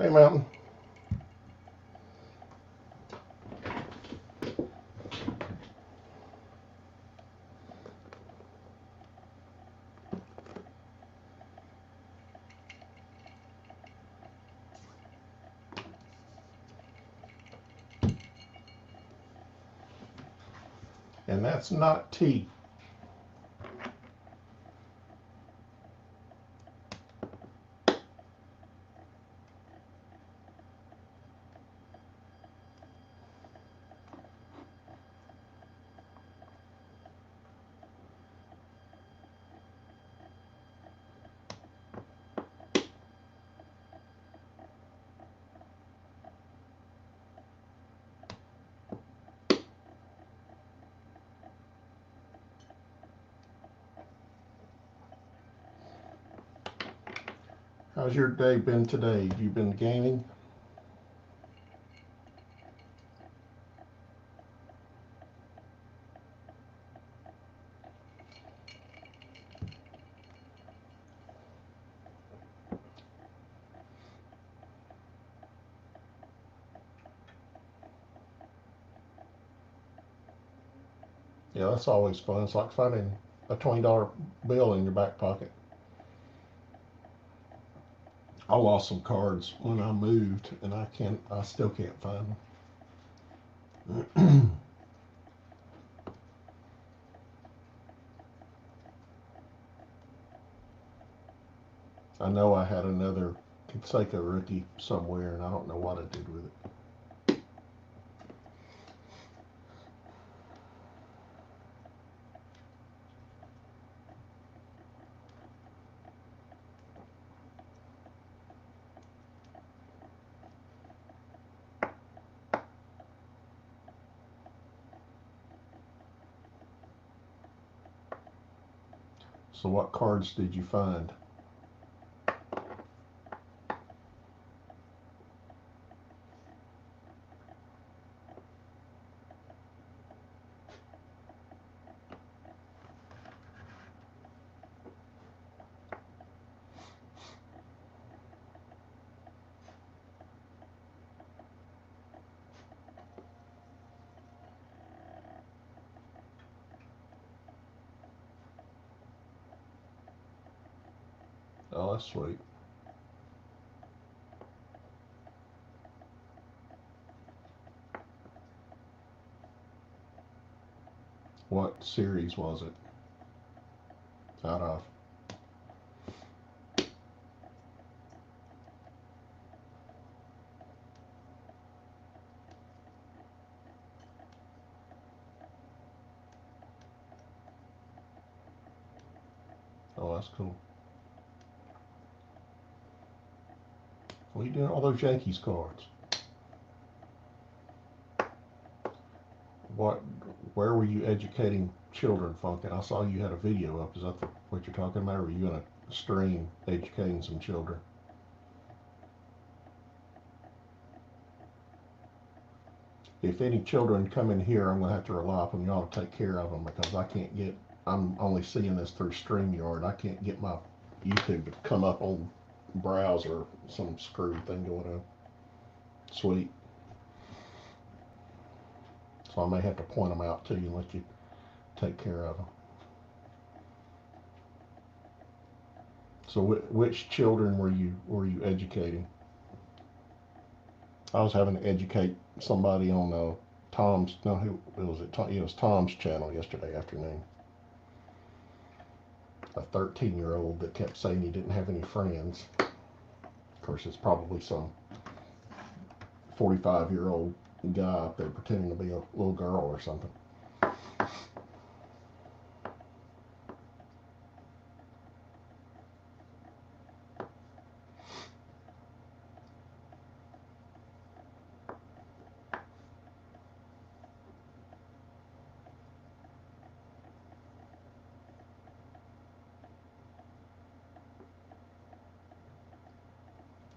Hey, Mountain. And that's not tea. How's your day been today? Have you been gaming? Yeah, that's always fun. It's like finding a $20 bill in your back pocket. I lost some cards when I moved, and I still can't find them. I know I had another Conseco rookie somewhere, and I don't know what I did with it. So, what cards did you find? Oh, that's sweet. What series was it out of? Oh, that's cool. What are you doing all those Yankees cards? What? Where were you educating children, Funkin'? I saw you had a video up. Is that what you're talking about? Or were you in a stream educating some children? If any children come in here, I'm gonna have to rely upon y'all to take care of them because I can't get. I'm only seeing this through StreamYard. I can't get my YouTube to come up on browser. Some screwy thing going on. Sweet. So I may have to point them out to you and let you take care of them. So which children were you educating? I was having to educate somebody on Tom's. No, who was it? It was Tom's channel yesterday afternoon. A 13-year-old that kept saying he didn't have any friends. Of course, it's probably some 45-year-old guy up there pretending to be a little girl or something.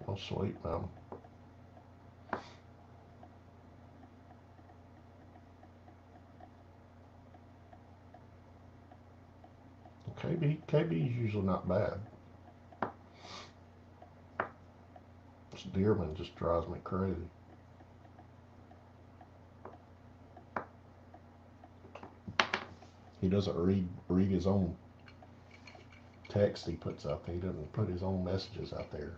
Oh, sweet, man. KB is usually not bad. This Dearman just drives me crazy. He doesn't read his own text he puts out there. He doesn't put his own messages out there.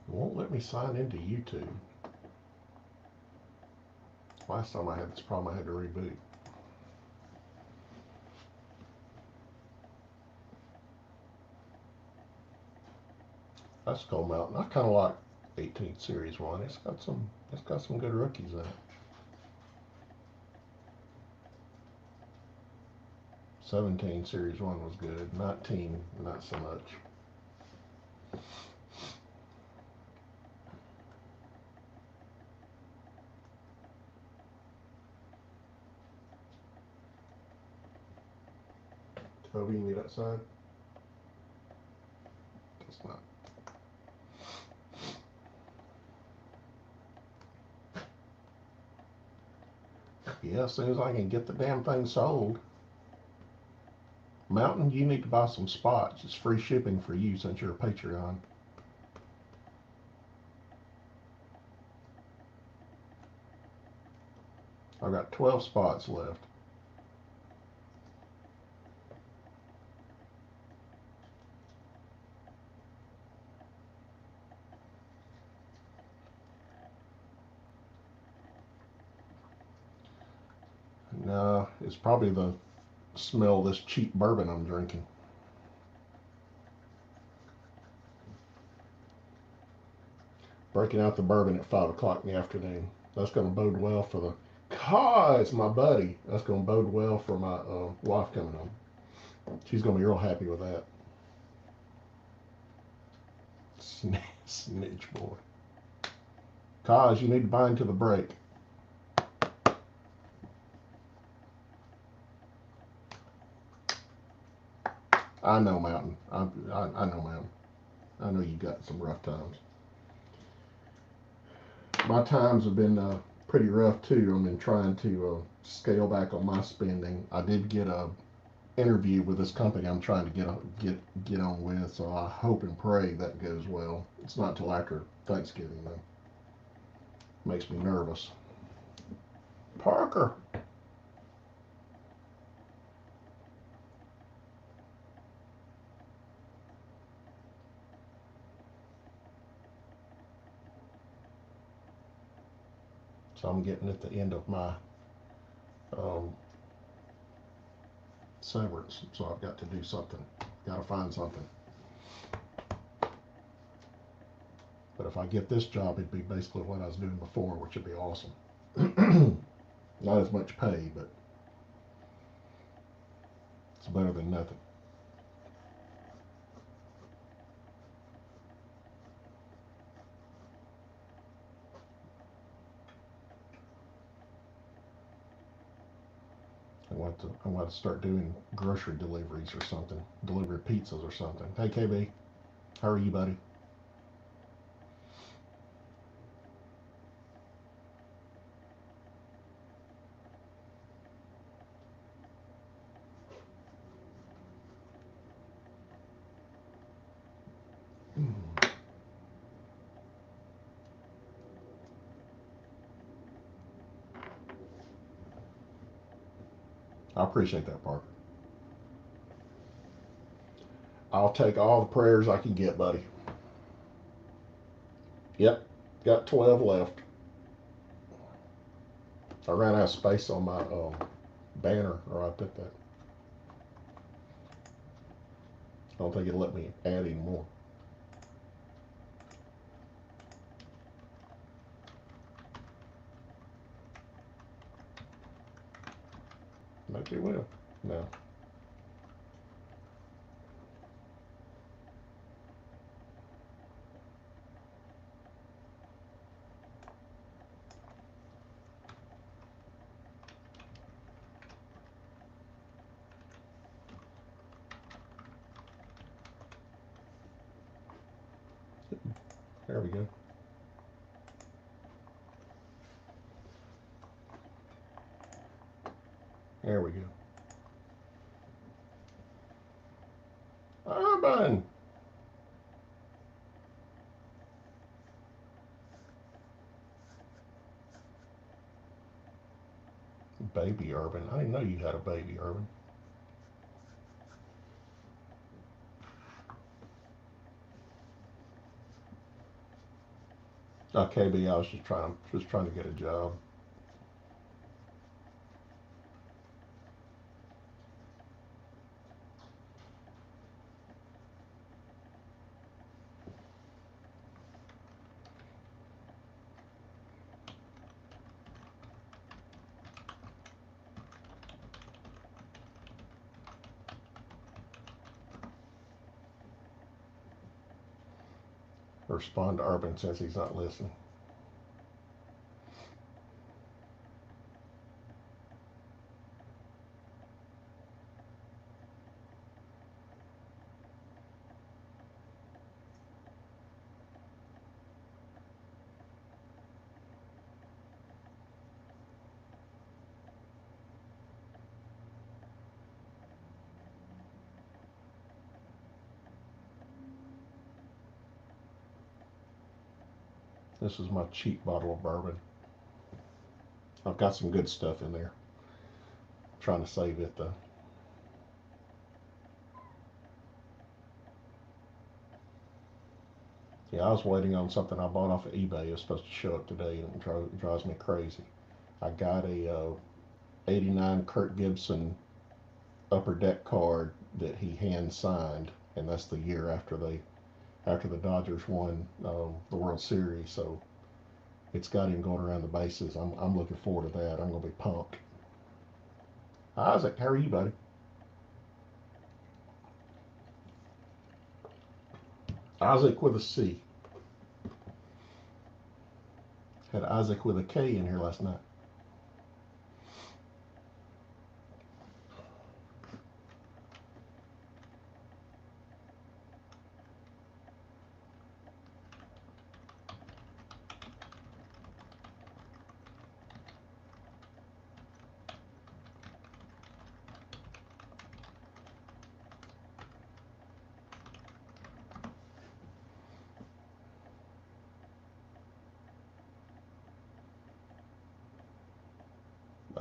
It won't let me sign into YouTube. Last time I had this problem, I had to reboot. That's Skull Mountain. I kind of like 18th Series 1. It's got some good rookies in it. 17 Series 1 was good. 19, not so much. Toby, you need that side? It's not. Yeah, as soon as I can get the damn thing sold. Mountain, you need to buy some spots. It's free shipping for you since you're a Patreon. I've got 12 spots left. No, it's probably the smell of this cheap bourbon I'm drinking. Breaking out the bourbon at 5 o'clock in the afternoon. That's going to bode well for the... God, it's my buddy. That's going to bode well for my wife coming home. She's going to be real happy with that. Snitch boy. Kaz, you need to bind to the brake. I know, Mountain. I know, Mountain. I know you got some rough times. My times have been pretty rough too. I've been trying to scale back on my spending. I did get a interview with this company I'm trying to get on with, so I hope and pray that goes well. It's not till after Thanksgiving though. Makes me nervous. Parker. So I'm getting at the end of my severance, so I've got to do something. Got to find something. But if I get this job, it'd be basically what I was doing before, which would be awesome. Not as much pay, but it's better than nothing. I want to start doing grocery deliveries or something. Deliver pizzas or something. Hey, KB. How are you, buddy? I appreciate that, Parker. I'll take all the prayers I can get, buddy. Yep, got 12 left. I ran out of space on my banner, or I put that. I don't think it'll let me add any more. Maybe it will. No. There we go. There we go. Urban. Baby Urban. I didn't know you had a baby Urban. KB, I was just trying to get a job. Respond to Urban since he's not listening. This is my cheap bottle of bourbon. I've got some good stuff in there. I'm trying to save it though. Yeah, I was waiting on something I bought off of eBay. It was supposed to show up today, and it drives me crazy. I got a '89 Kirk Gibson upper deck card that he hand signed, and that's the year after the Dodgers won the World Series. So it's got him going around the bases. I'm looking forward to that. I'm gonna be pumped. Isaac, how are you, buddy? Isaac with a C. Had Isaac with a K in here last night.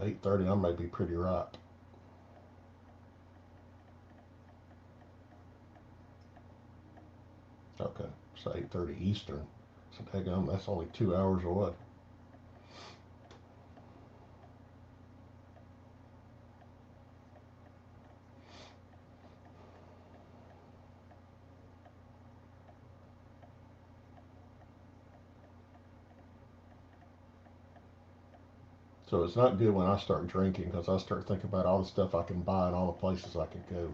8:30. I may be pretty right. Okay, so 8:30 Eastern. So that's only 2 hours away. So it's not good when I start drinking because I start thinking about all the stuff I can buy and all the places I can go.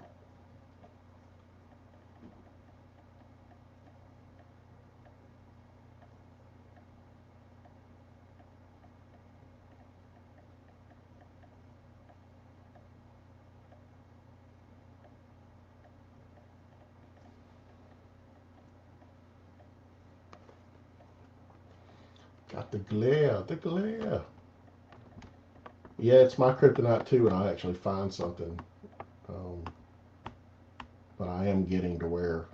Got the glare, the glare. Yeah, it's my kryptonite too, and I actually find something. Um, but I am getting to where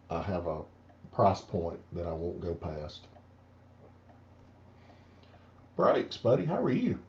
I have a price point that I won't go past. Breaks, buddy. How are you?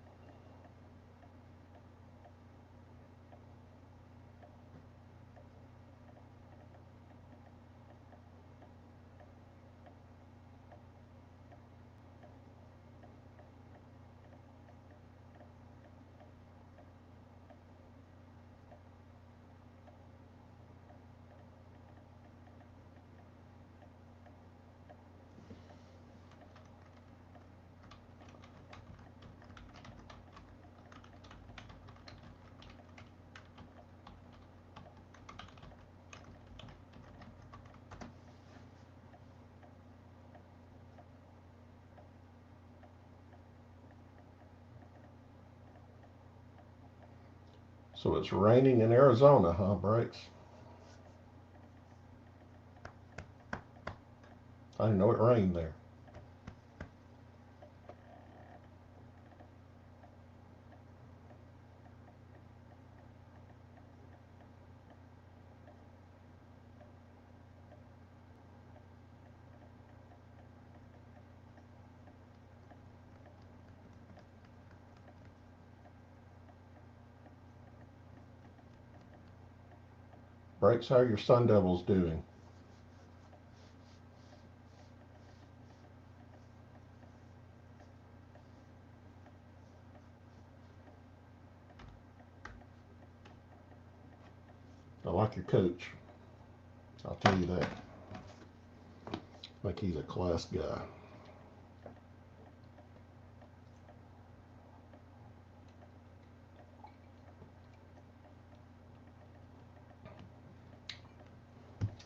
So it's raining in Arizona, huh, Brakes? I didn't know it rained there. Brakes, how are your Sun Devils doing? I like your coach. I'll tell you that. I think he's a class guy.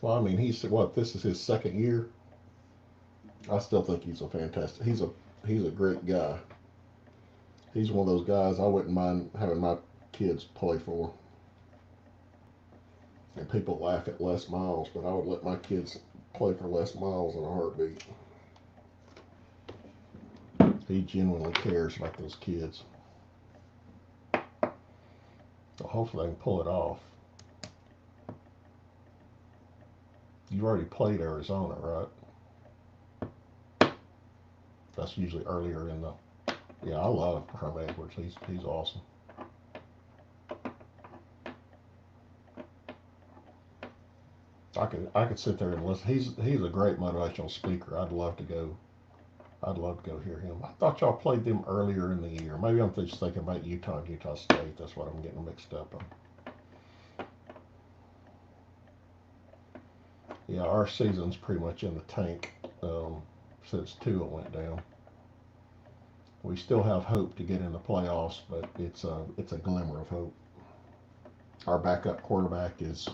Well, I mean, he's what? This is his second year. I still think he's a fantastic. He's a great guy. He's one of those guys I wouldn't mind having my kids play for. And people laugh at Les Miles, but I would let my kids play for Les Miles in a heartbeat. He genuinely cares about those kids. So hopefully they can pull it off. You already played Arizona, right? That's usually earlier in the. Yeah, I love Herm Edwards. He's awesome. I could sit there and listen. He's a great motivational speaker. I'd love to go. I'd love to go hear him. I thought y'all played them earlier in the year. Maybe I'm just thinking about Utah and Utah State. That's what I'm getting mixed up on. Yeah, our season's pretty much in the tank since Tua went down. We still have hope to get in the playoffs, but it's a glimmer of hope. Our backup quarterback is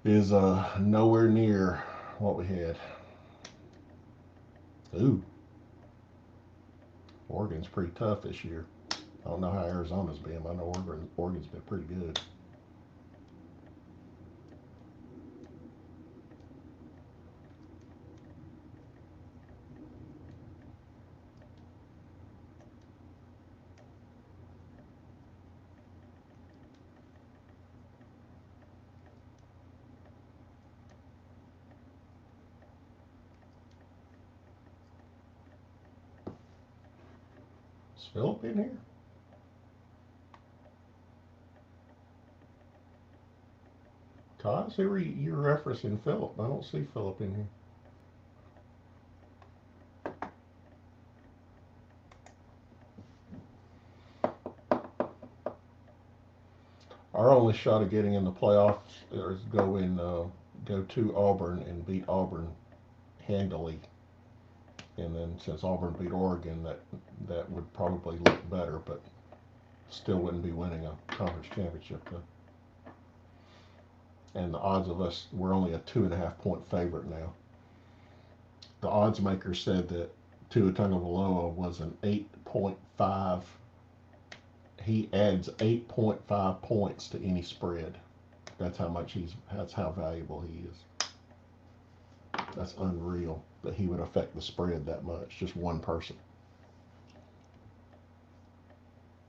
nowhere near what we had. Ooh, Oregon's pretty tough this year. I don't know how Arizona's been. I know Oregon's been pretty good. Is Philip in here? Kaz, who are you're referencing Philip? I don't see Philip in here. Our only shot of getting in the playoffs is go to Auburn and beat Auburn handily. And then since Auburn beat Oregon, that would probably look better, but still wouldn't be winning a conference championship though. And the odds of us, we're only a 2.5 point favorite now. The odds maker said that Tua Tagovailoa was an 8.5. He adds 8.5 points to any spread. That's how much that's how valuable he is. That's unreal that he would affect the spread that much, just one person.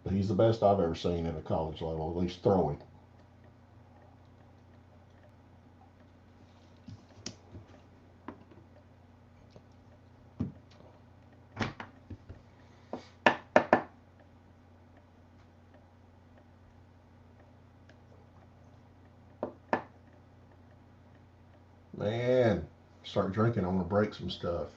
But he's the best I've ever seen at a college level, at least throwing. Man, start drinking, I'm gonna break some stuff.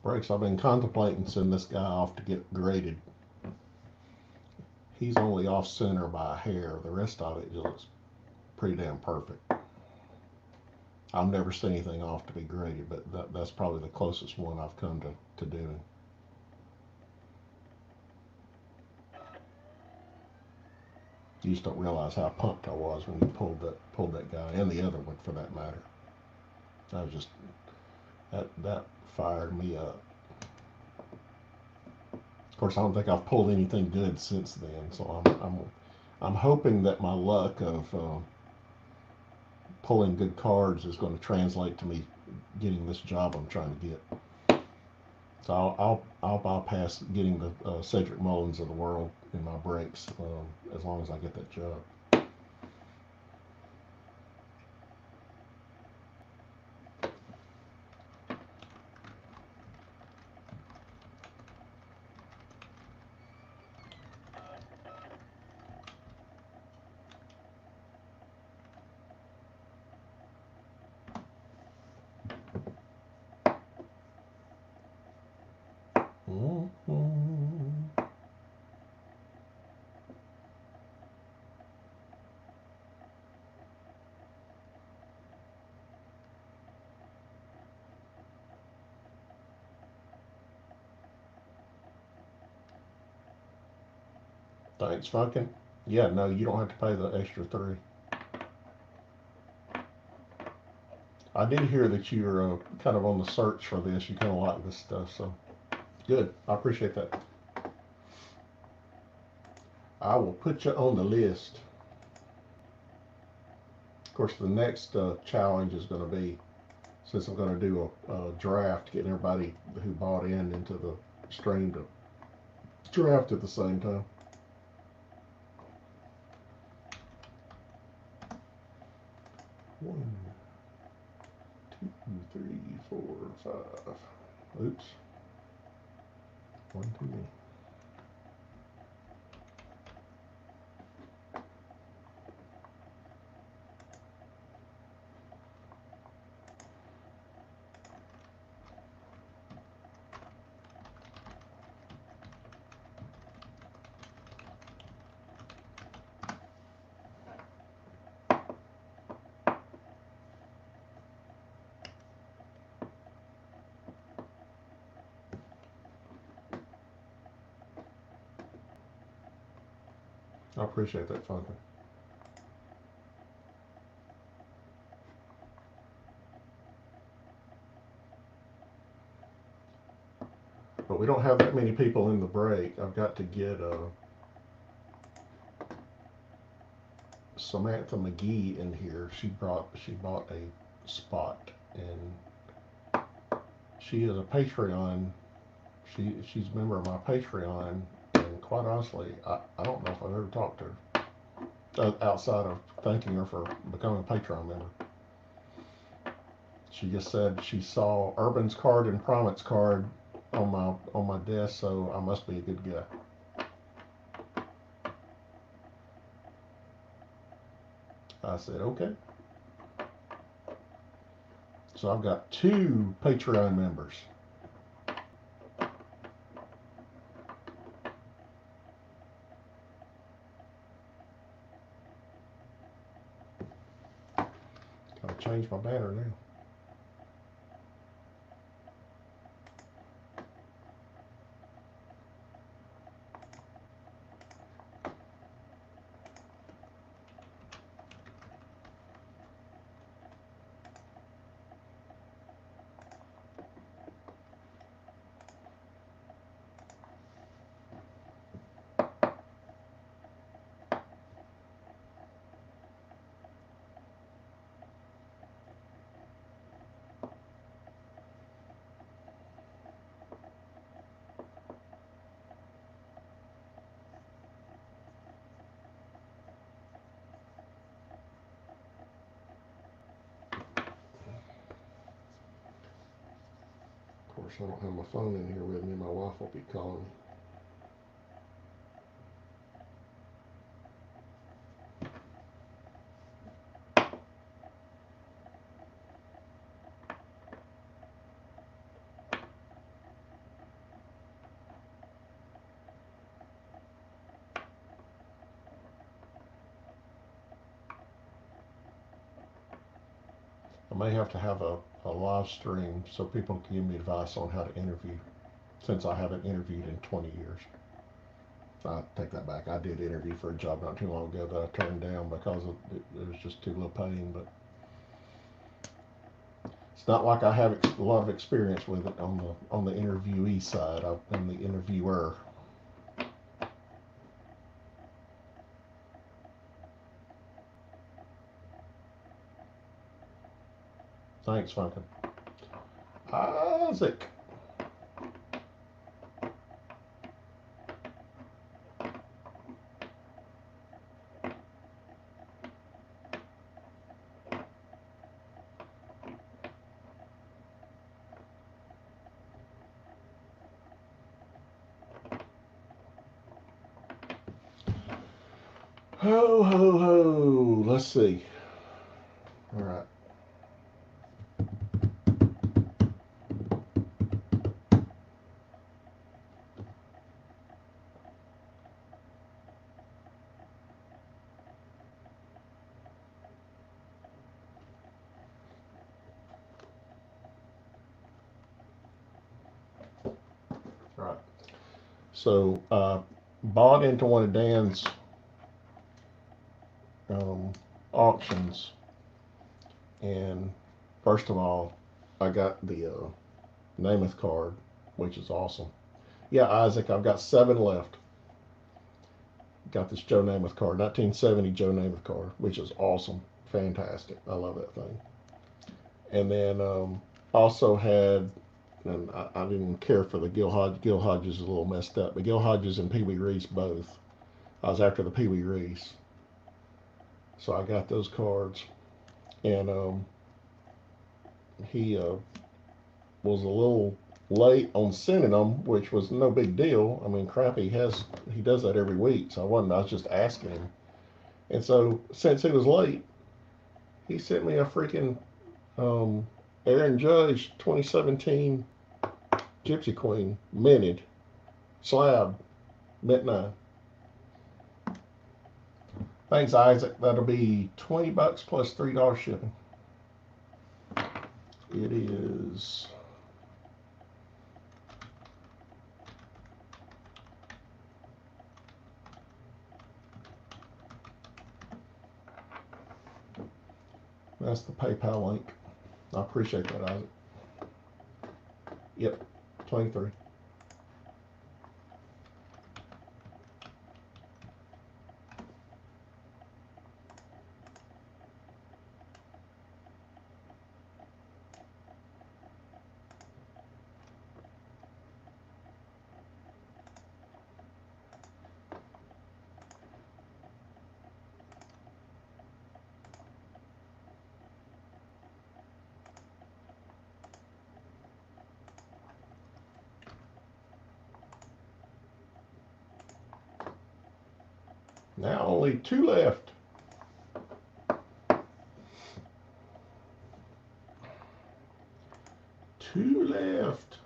brakes. I've been contemplating sending this guy off to get graded. He's only off center by a hair. The rest of it looks pretty damn perfect. I've never seen anything off to be graded, but that's probably the closest one I've come to doing. You just don't realize how pumped I was when you pulled that guy, and the other one for that matter. I was just that fired me up. Of course, I don't think I've pulled anything good since then, so I'm hoping that my luck of pulling good cards is going to translate to me getting this job I'm trying to get. So I'll bypass getting the Cedric Mullins of the world in my breaks as long as I get that job. Mm-hmm. Thanks, Funkin'. Yeah, no, you don't have to pay the extra 3. I did hear that you're kind of on the search for this. You kind of like this stuff, so good. I appreciate that. I will put you on the list. Of course, the next challenge is going to be, since I'm going to do a draft, getting everybody who bought into the stream to draft at the same time. One, two, three, 4, 5. Oops. One too many. I appreciate that, Funkin'. But we don't have that many people in the break. I've got to get Samantha McGee in here. She bought a spot, and she is a Patreon. She's a member of my Patreon, and quite honestly, I don't know if I've ever talked to her outside of thanking her for becoming a Patreon member. She just said she saw Urban's card and Promet's card on my desk, so I must be a good guy. I said, okay. So I've got 2 Patreon members. Gotta change my banner now. Of course, I don't have my phone in here with me. My wife will be calling me. I may have to have a live stream so people can give me advice on how to interview, since I haven't interviewed in 20 years. I take that back. I did interview for a job not too long ago that I turned down because it was just too low paying. But it's not like I have a lot of experience with it on the interviewee side. I'm the interviewer. Thanks, Funkin. Isaac. Ho, ho, ho. Let's see. All right. All right. So, bought into one of Dan's um, auctions, and first of all, I got the Namath card, which is awesome. Yeah, Isaac, I've got 7 left. Got this Joe Namath card, 1970 Joe Namath card, which is awesome, fantastic. I love that thing. And then also had, and I didn't care for the Gil Hodges. Gil Hodges is a little messed up, but Gil Hodges and Pee Wee Reese both. I was after the Pee Wee Reese, so I got those cards, and he was a little late on sending them, which was no big deal. I mean, crap, he does that every week, so I was just asking him. And so since he was late, he sent me a freaking um, Aaron Judge 2017 Gypsy Queen minted slab mint 9. Thanks, Isaac. That'll be $20 plus $3 shipping. It is. That's the PayPal link. I appreciate that, Isaac. Yep, 23. Now only 2 left. Two left.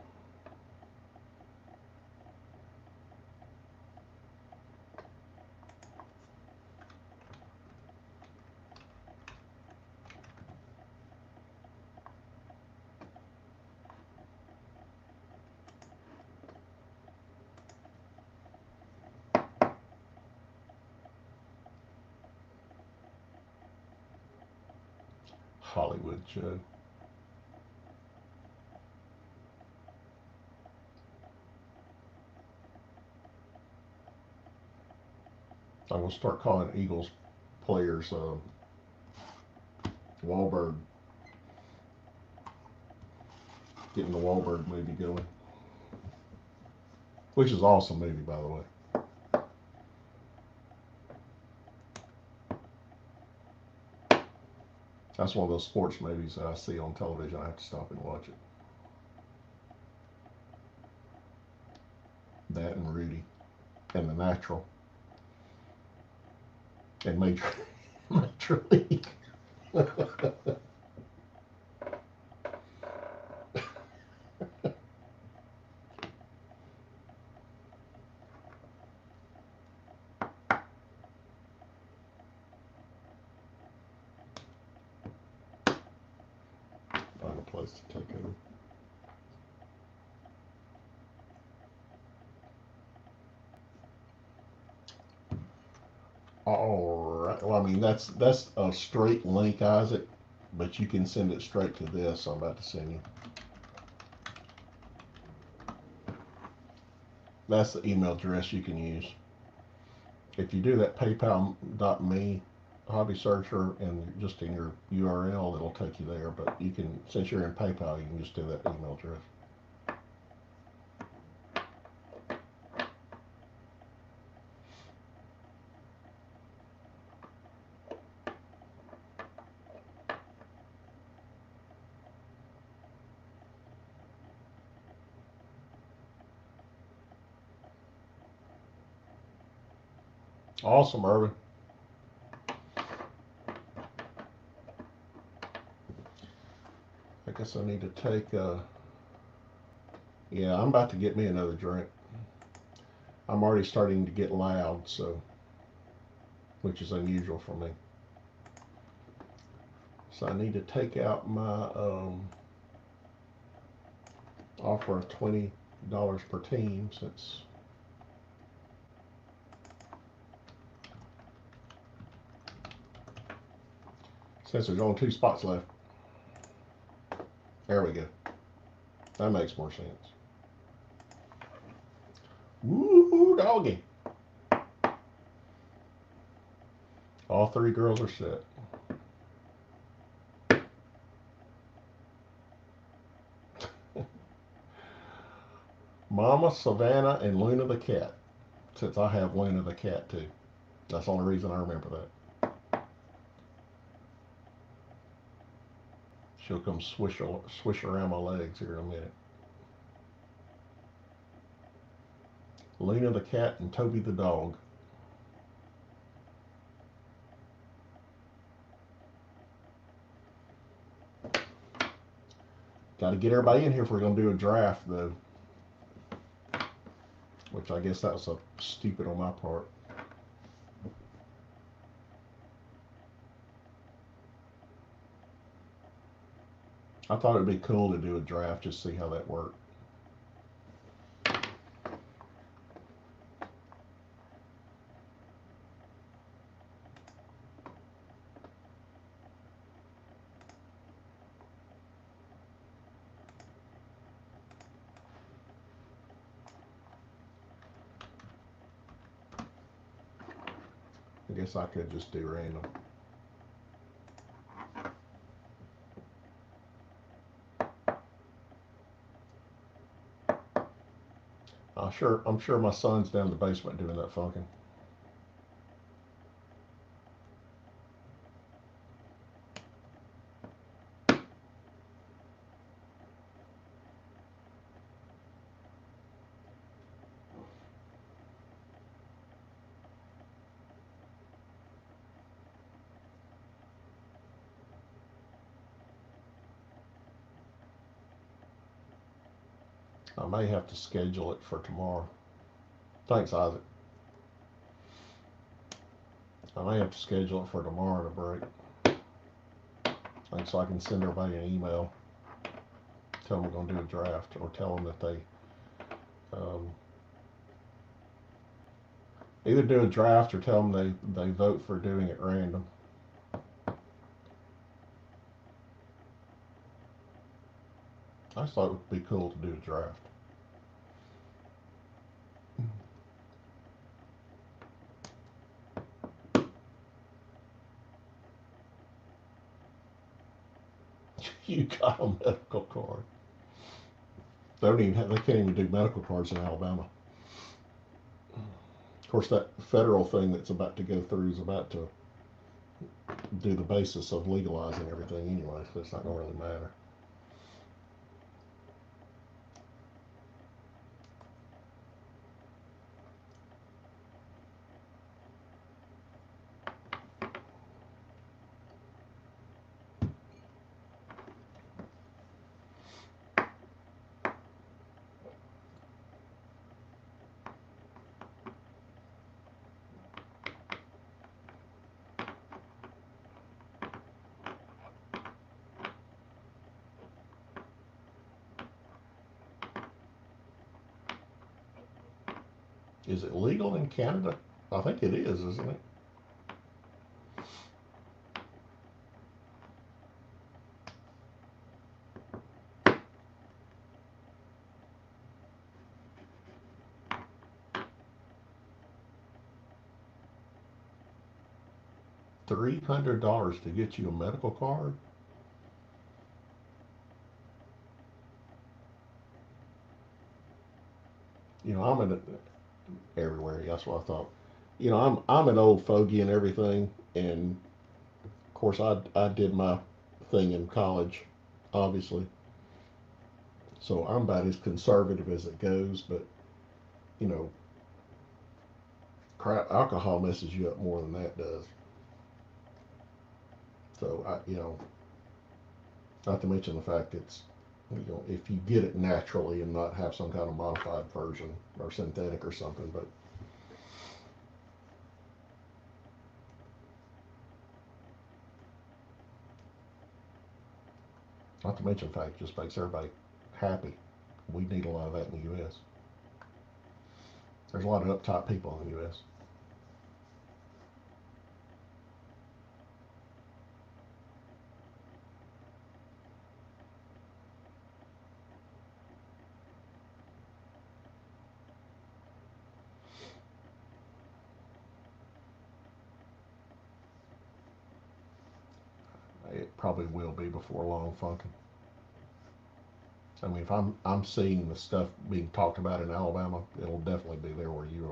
Hollywood Joe. I'm gonna start calling Eagles players Wahlberg. Getting the Wahlberg movie going, which is an awesome movie, by the way. That's one of those sports movies that I see on television. I have to stop and watch it. That and Rudy, and The Natural, and Major League. this to take over. All right. Well, I mean that's a straight link, Isaac, but you can send it straight to this. I'm about to send you. That's the email address you can use. If you do that PayPal.me hobby searcher and just in your URL, it'll take you there. But you can, since you're in PayPal, you can just do that email address. Awesome, Irvin. I guess I need to take, yeah, I'm about to get me another drink. I'm already starting to get loud, so, which is unusual for me. So I need to take out my offer of $20 per team since there's only 2 spots left. There we go. That makes more sense. Woo doggy. All 3 girls are set. Mama, Savannah, and Luna the cat. Since I have Luna the cat too. That's the only reason I remember that. She'll come swish around my legs here in a minute. Luna the cat and Toby the dog. Got to get everybody in here if we're going to do a draft, though. Which I guess that was stupid on my part. I thought it would be cool to do a draft, just see how that worked. I guess I could just do random. I'm sure my son's down in the basement doing that funkin'. I may have to schedule it for tomorrow. Thanks, Isaac. I may have to schedule it for tomorrow to break. And so I can send everybody an email. Tell them we're going to do a draft, or tell them that they either do a draft or tell them they vote for doing it random. I just thought it would be cool to do a draft. You got a medical card. They can't even do medical cards in Alabama. Of course, that federal thing that's about to go through is about to do the basis of legalizing everything anyway, so it's not going to really matter. Is it legal in Canada? I think it is, isn't it? $300 to get you a medical card? You know, I'm in everywhere. That's what I thought. You know, I'm an old fogey and everything, and of course I did my thing in college, obviously. So I'm about as conservative as it goes. But you know, crap, alcohol messes you up more than that does. So you know, not to mention the fact it's, you know, if you get it naturally and not have some kind of modified version or synthetic or something. But not to mention the fact it just makes everybody happy. We need a lot of that in the U.S. There's a lot of uptight people in the U.S. It probably will be before long, Funkin'. I mean, if I'm seeing the stuff being talked about in Alabama, it'll definitely be there where you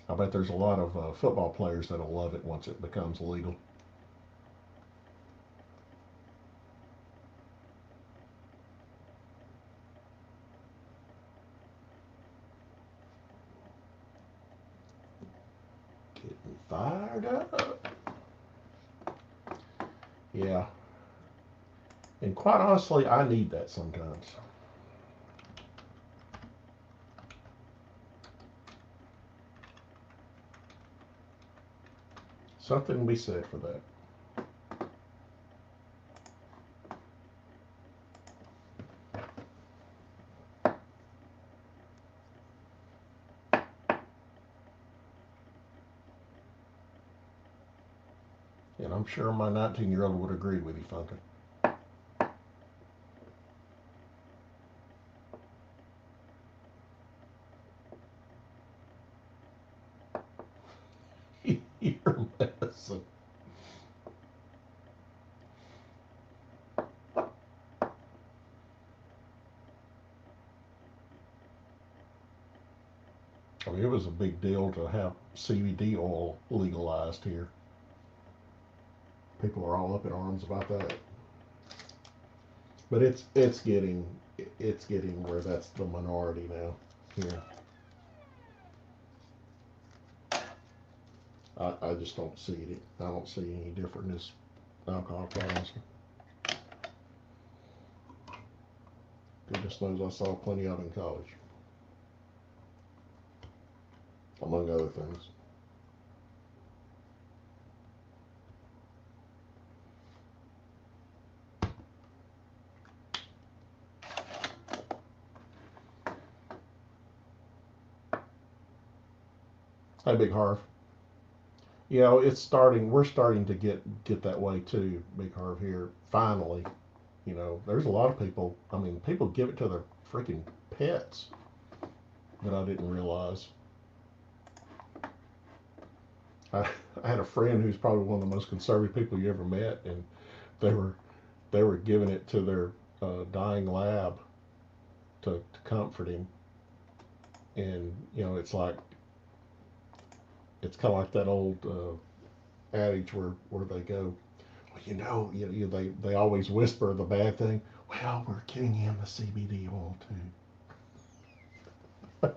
are. I bet there's a lot of football players that'll love it once it becomes legal. Getting fired up. Yeah, and quite honestly, I need that sometimes. Something to be said for that. And I'm sure my 19-year-old would agree with you, Funkin'. Your medicine. I mean, it was a big deal to have CBD oil legalized here. People are all up in arms about that. But it's getting where that's the minority now here. I just don't see it. I don't see any different in this alcohol problems. Goodness knows I saw plenty of it in college, among other things. Hey, Big Harv. You know, it's starting. We're starting to get that way too, Big Harv. Here, finally. You know, there's a lot of people. I mean, people give it to their freaking pets that I didn't realize. I, I had a friend who's probably one of the most conservative people you ever met, and they were they were giving it to their dying lab to comfort him. And you know, it's kind of like that old adage where they go, well, they always whisper the bad thing. Well, we're getting him the CBD oil too.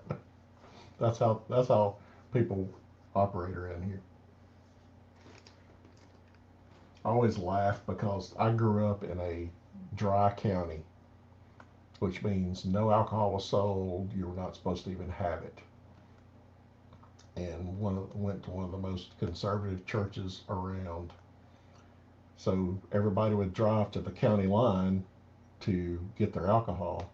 That's how people operate around here. I always laugh because I grew up in a dry county, which means no alcohol was sold. You were not supposed to even have it. And went to one of the most conservative churches around. So everybody would drive to the county line to get their alcohol.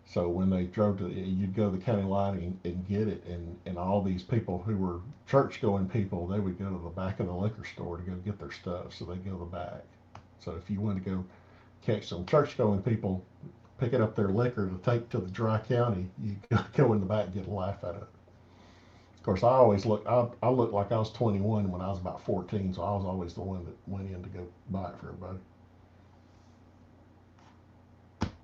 So when they drove to, you'd go to the county line and get it, and all these people who were church going people, they would go to the back of the liquor store to go get their stuff. So they go to the back. So if you wanted to go catch some church going people picking up their liquor to take to the dry county, you go in the back and get a laugh at it. Of course, I looked like I was 21 when I was about 14, so I was always the one that went in to go buy it for everybody.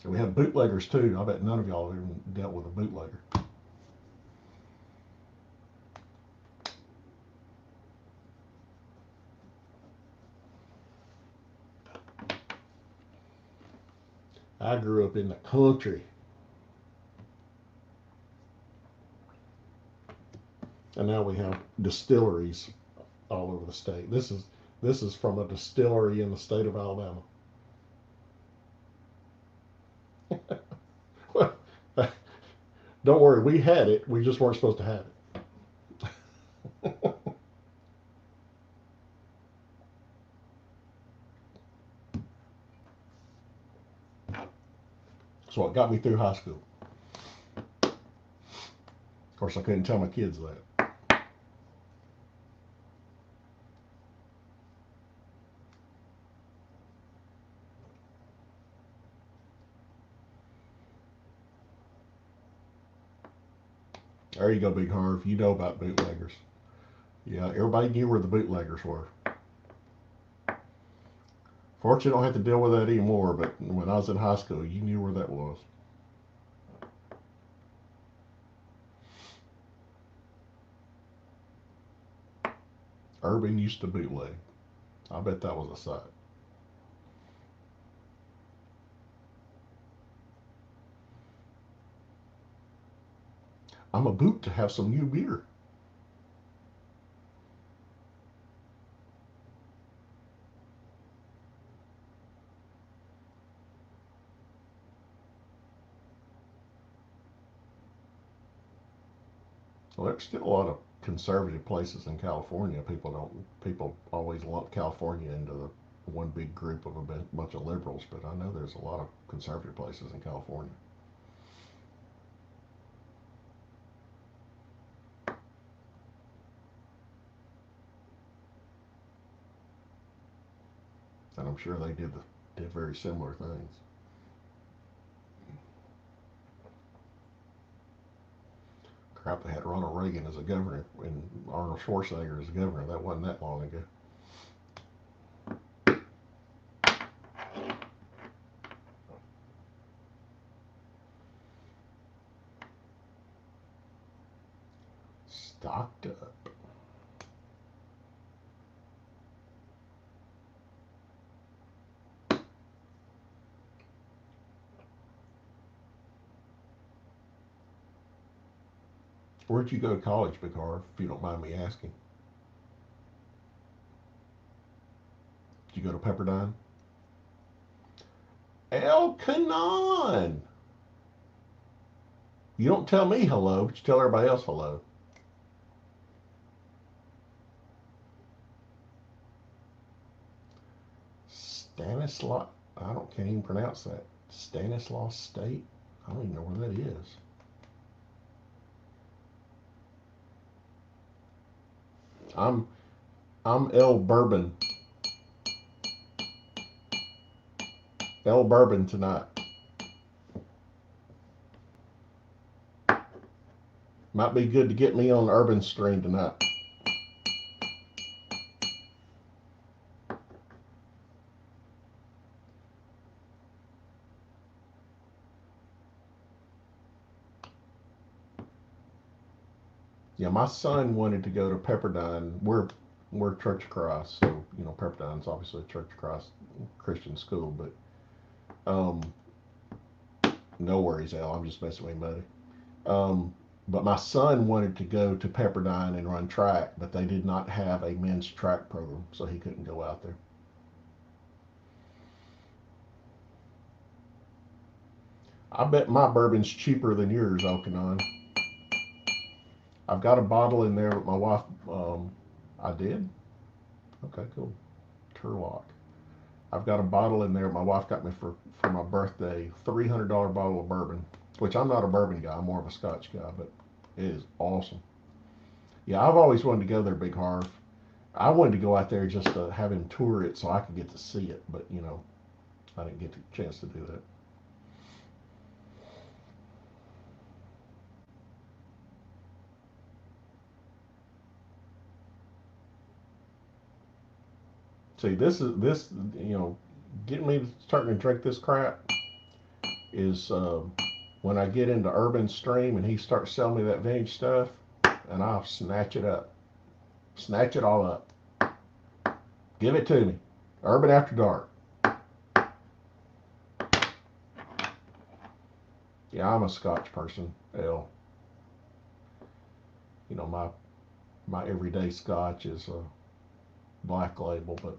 So we had bootleggers too. I bet none of y'all ever dealt with a bootlegger. I grew up in the country, and now we have distilleries all over the state. This is from a distillery in the state of Alabama. Don't worry, we had it. We just weren't supposed to have it. So it got me through high school. Of course, I couldn't tell my kids that. There you go, Big Harv. You know about bootleggers. Yeah, everybody knew where the bootleggers were. Fortunately, you don't have to deal with that anymore, but when I was in high school, you knew where that was. Urban used to bootleg. I bet that was a sight. I'm a boot to have some new beer. Well, there's still a lot of conservative places in California. People always lump California into the one big group of a bunch of liberals, but I know there's a lot of conservative places in California. And I'm sure they did very similar things. Crap, they had Ronald Reagan as a governor and Arnold Schwarzenegger as a governor. That wasn't that long ago. Stocked up. Where'd you go to college, Big Harv, if you don't mind me asking? Did you go to Pepperdine? El Canon! You don't tell me hello, but you tell everybody else hello. Stanislaus, can't even pronounce that. Stanislaus State? I don't even know where that is. I'm I'm El Bourbon. El Bourbon tonight. Might be good to get me on Urban Stream tonight. Yeah, my son wanted to go to Pepperdine. We're Church of Christ, so Pepperdine's obviously a Church of Christ Christian school, but no worries, Al. I'm just messing with you, buddy. But my son wanted to go to Pepperdine and run track, but they did not have a men's track program, so he couldn't go out there. I bet my bourbon's cheaper than yours, Okanon. I've got a bottle in there with my wife. I did? Okay, cool. Turlock. I've got a bottle in there my wife got me for my birthday, $300 bottle of bourbon, which I'm not a bourbon guy, I'm more of a Scotch guy, but it is awesome. Yeah, I've always wanted to go there, Big Harv. I wanted to go out there just to have him tour it so I could get to see it, but I didn't get the chance to do that. See, this getting me starting to drink this crap is when I get into Urban Stream and he starts selling me that vintage stuff, and I'll snatch it up, snatch it all up, give it to me. Urban After Dark. Yeah, I'm a Scotch person. Hell, my everyday Scotch is a Black Label, but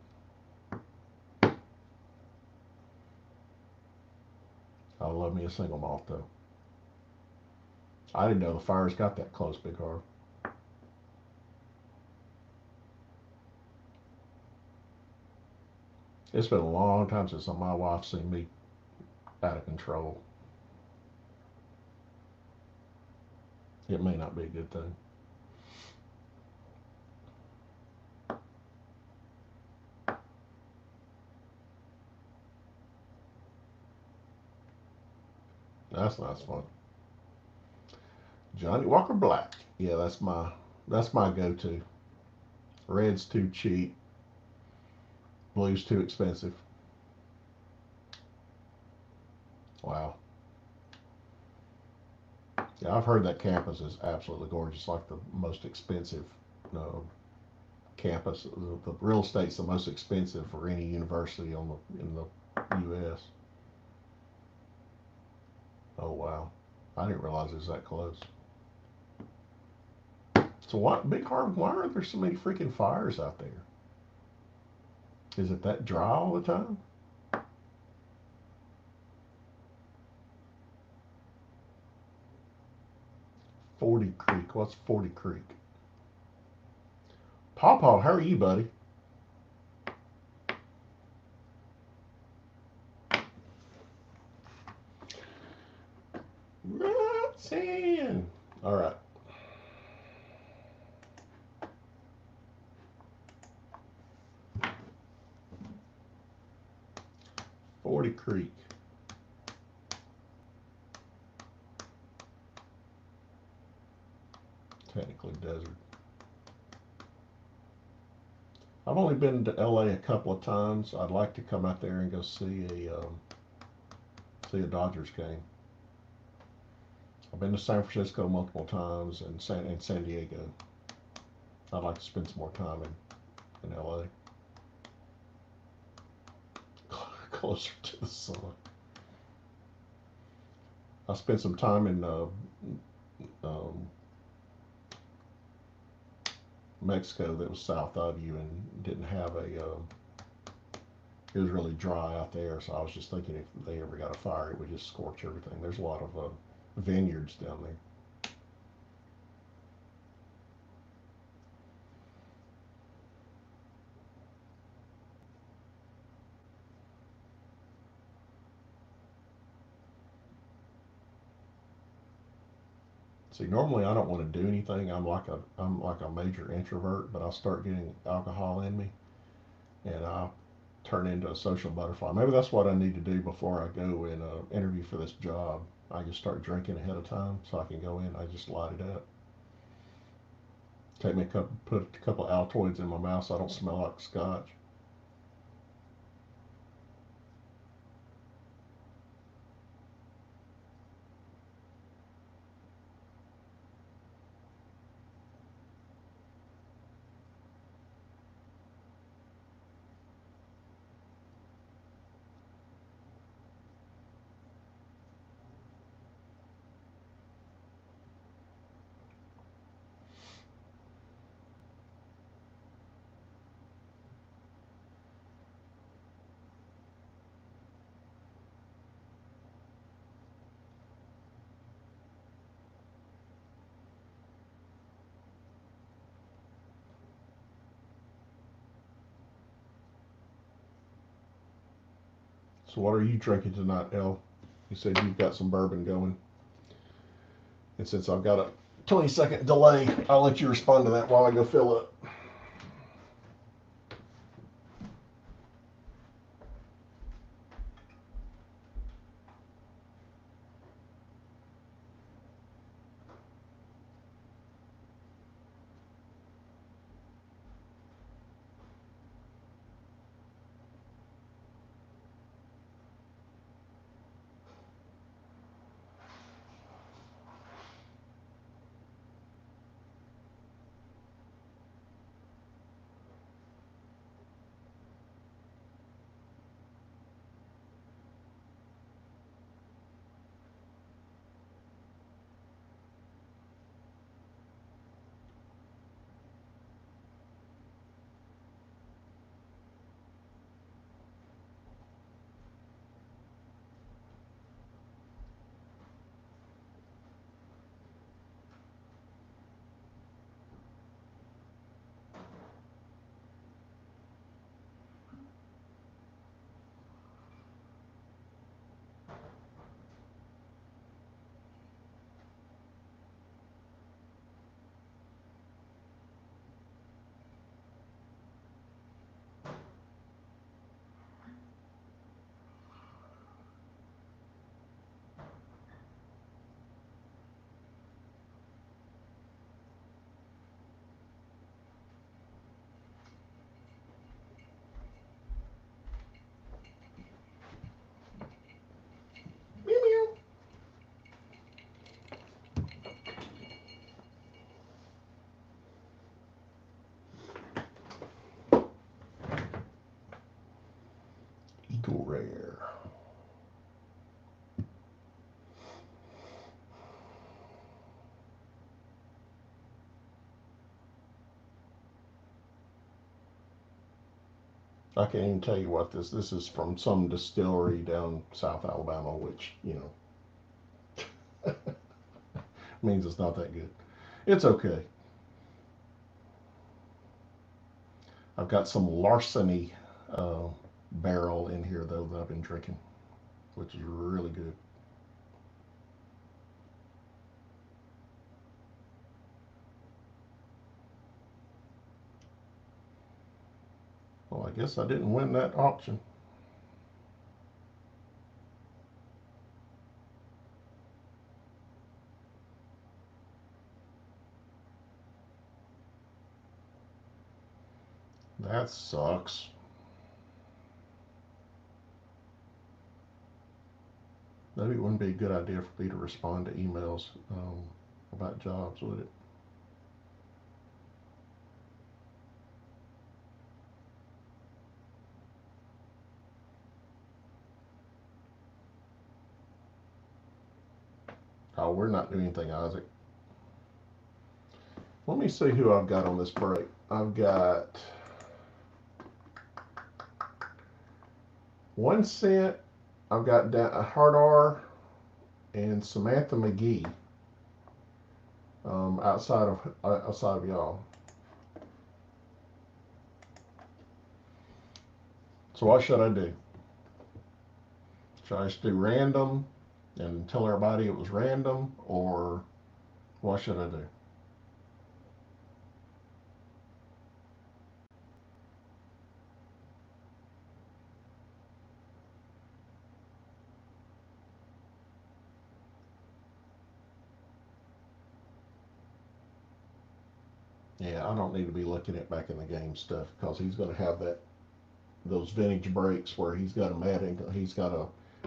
I love me a single malt though. I didn't know the fires got that close, Big Harv. It's been a long time since my wife seen me out of control. It may not be a good thing. That's not fun. Johnny Walker Black. Yeah, that's my go-to. Red's too cheap. Blue's too expensive. Wow. Yeah, I've heard that campus is absolutely gorgeous. Like the most expensive uh, campus. The real estate's the most expensive for any university in the U.S. Oh wow, I didn't realize it was that close. So what, Big Harv? Why are there so many freaking fires out there? Is it that dry all the time? 40 Creek. What's 40 Creek? Paw Paw, how are you, buddy? Roxanne. All right. 40 Creek. Technically desert. I've only been to LA a couple of times. I'd like to come out there and go see a Dodgers game. I've been to San Francisco multiple times and San Diego. I'd like to spend some more time in LA, closer to the sun. I spent some time in um, Mexico that was south of you and didn't have it was really dry out there, so I was just thinking if they ever got a fire, it would just scorch everything. There's a lot of vineyards down there. See, normally I don't want to do anything. I'm like a major introvert, but I start getting alcohol in me, and I turn into a social butterfly. Maybe that's what I need to do before I go and interview for this job. I just start drinking ahead of time so I can go in. I just light it up. Take me a couple, put a couple of Altoids in my mouth so I don't smell like scotch. So what are you drinking tonight, El? You said you've got some bourbon going. And since I've got a 20-second delay, I'll let you respond to that while I go fill up. Meow meow. Eagle Rare. I can't even tell you what this is from some distillery down South Alabama, which, you know, means it's not that good. It's okay. I've got some Larceny barrel in here, though, that I've been drinking, which is really good. Well, I guess I didn't win that auction. That sucks. Maybe it wouldn't be a good idea for me to respond to emails about jobs, would it? Oh, we're not doing anything, Isaac. Let me see who I've got on this break. I've got 1 cent. I've got Hard R and Samantha McGee outside of y'all. So what should I do? Should I just do random and tell everybody it was random, or what should I do? Yeah, I don't need to be looking at back in the game stuff because he's going to have those vintage breaks where he's got a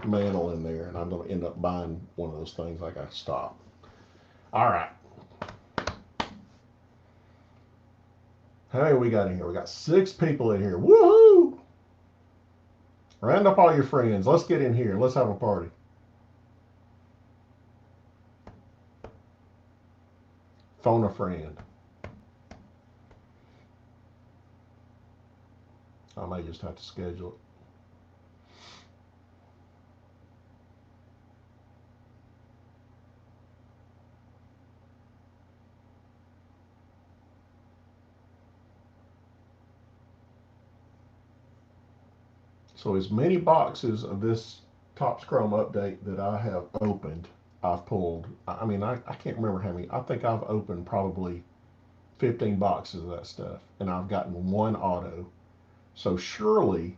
mantle in there, and I'm going to end up buying one of those things. I got to stop. All right. How many we got in here? We got 6 people in here. Woohoo! Round up all your friends. Let's get in here. Let's have a party. Phone a friend. I may just have to schedule it. So as many boxes of this Topps Chrome update that I have opened, I've pulled. I mean, I can't remember how many. I think I've opened probably 15 boxes of that stuff, and I've gotten one auto. So surely,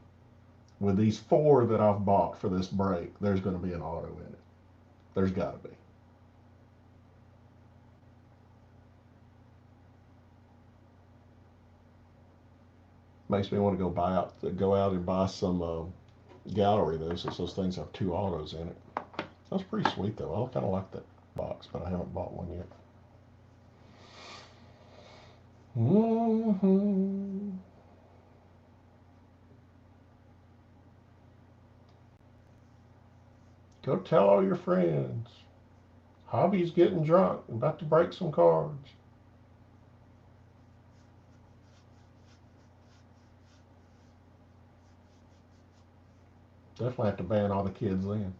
with these four that I've bought for this break, there's going to be an auto in it. There's got to be. Makes me want to go out and buy some gallery though, since those things have two autos in it. That's pretty sweet though. I kind of like that box, but I haven't bought one yet. Mm-hmm. Go tell all your friends. Hobby's getting drunk, about to break some cards. Definitely have to ban all the kids then.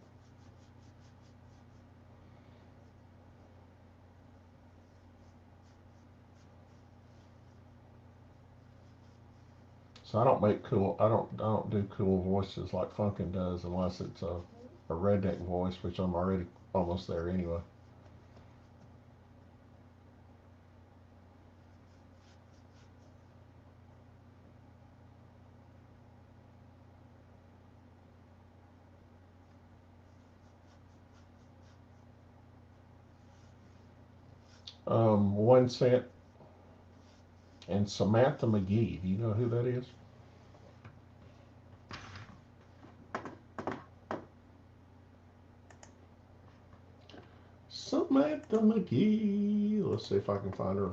So I don't make cool. I don't do cool voices like Funkin does unless it's a redneck voice, which I'm already almost there anyway. One cent and Samantha McGee. Do you know who that is? Samantha McGee. Let's see if I can find her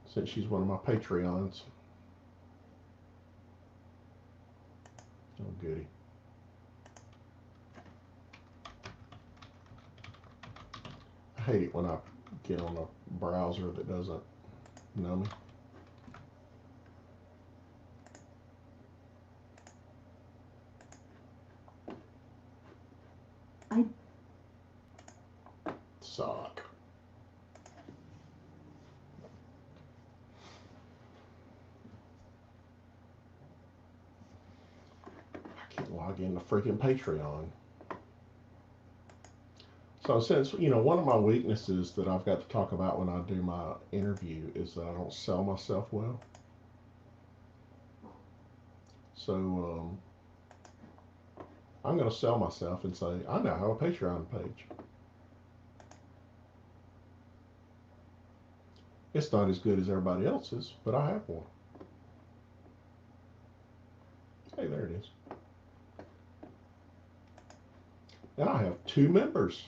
since she's one of my Patreons. Oh, goody. I hate it when I get on a browser that doesn't know me. I Suck. I can't log into freaking Patreon. So since one of my weaknesses that I've got to talk about when I do my interview is that I don't sell myself well. So I'm going to sell myself and say I now have a Patreon page. It's not as good as everybody else's, but I have one. Hey, there it is. And I have two members.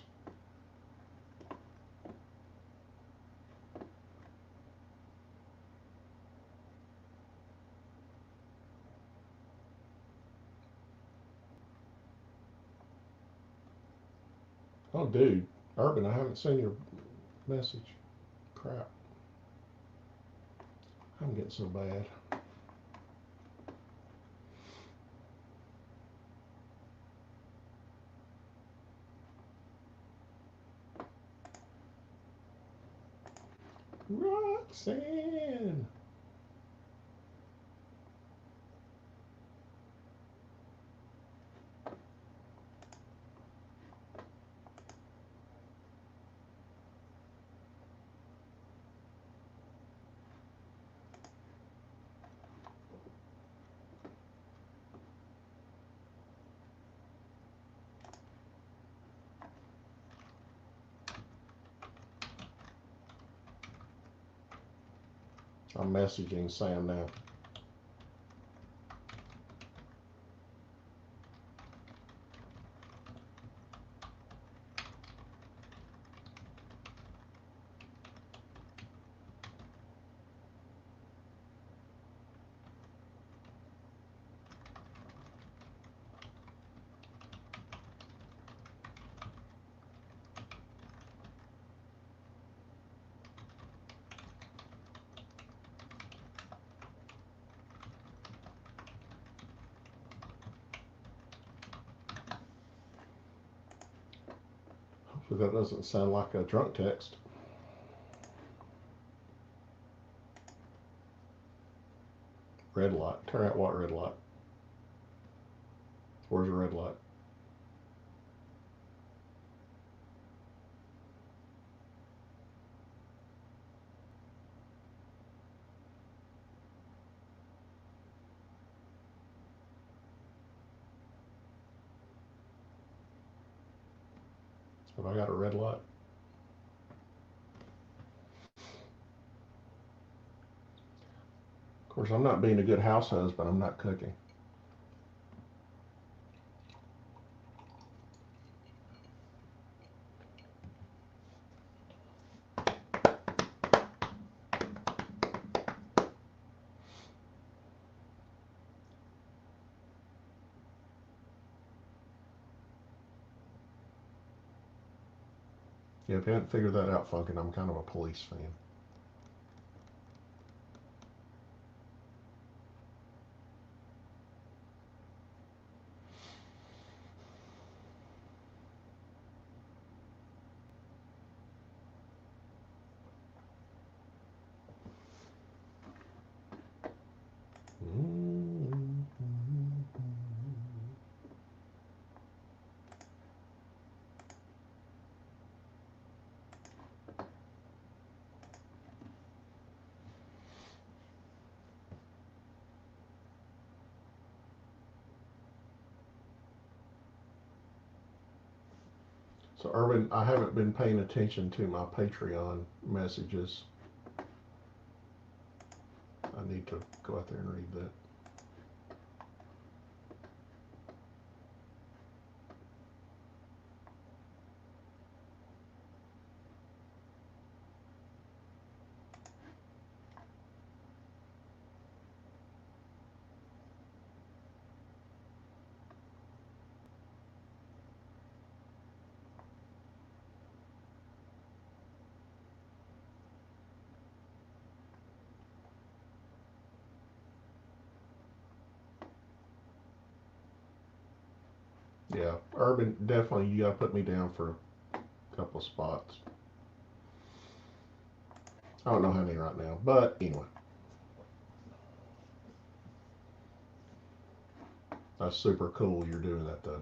Oh, dude, Urban, I haven't seen your message. Crap. I'm getting so bad. Roxanne. I'm messaging Sam now. Hopefully that doesn't sound like a drunk text. Red light. Turn out what red light? Where's the red light? Have I got a red light? Of course, I'm not being a good house husband. I'm not cooking. Yeah, if you haven't figured that out, Funkin', I'm kind of a police fan. So, Urban, I haven't been paying attention to my Patreon messages. I need to go out there and read that. Yeah, Urban, definitely, you got to put me down for a couple of spots. I don't know how many right now, but anyway, that's super cool you're doing that though.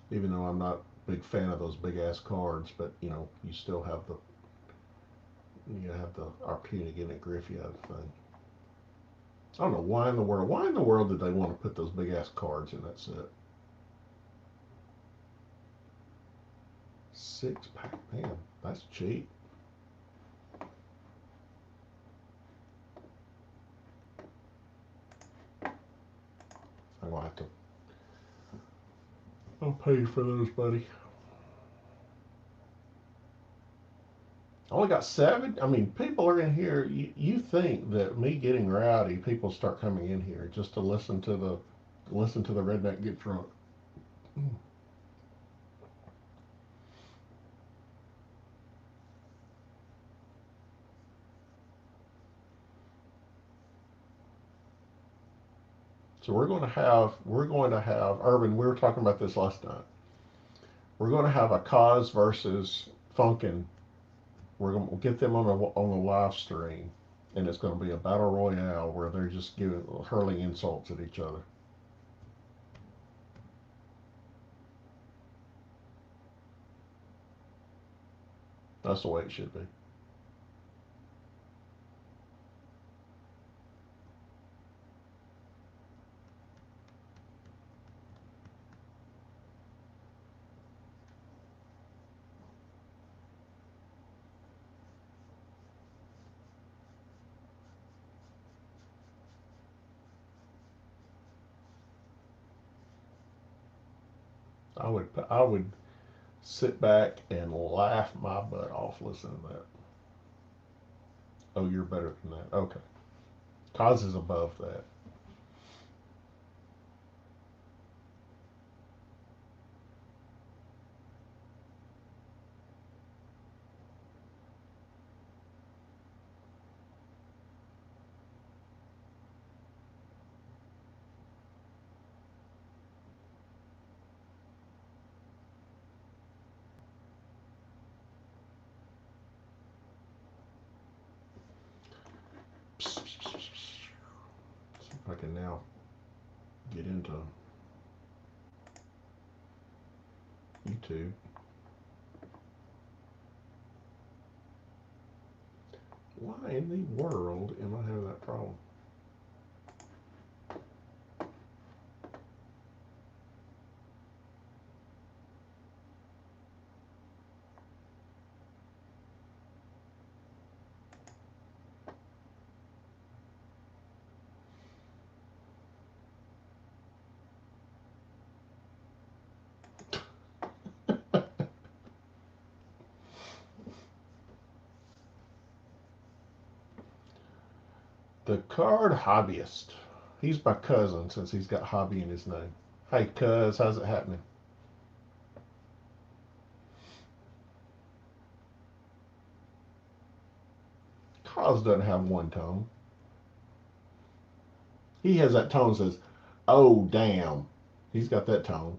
Even though I'm not a big fan of those big ass cards, but you still have the opportunity to get a Griffey out of the thing. I don't know why in the world. Why in the world did they want to put those big ass cards in that set? 6 pack, man, that's cheap. I'm gonna have to. I'll pay you for those, buddy. I only got 7. I mean, people are in here. You think that me getting rowdy, people start coming in here just to listen to the redneck get drunk. So we're going to have Urban. We were talking about this last night. We're going to have a cause versus Funkin'. We'll get them on a live stream, and it's going to be a battle royale where they're just hurling insults at each other. That's the way it should be. I would sit back and laugh my butt off listening to that. Oh, you're better than that. Okay, cause is above that. See if I can now get into YouTube. Why in the world am I having that problem? The Card Hobbyist. He's my cousin since he's got hobby in his name. Hey, cuz, how's it happening? Cause doesn't have one tone. He has that tone that says, oh, damn. He's got that tone.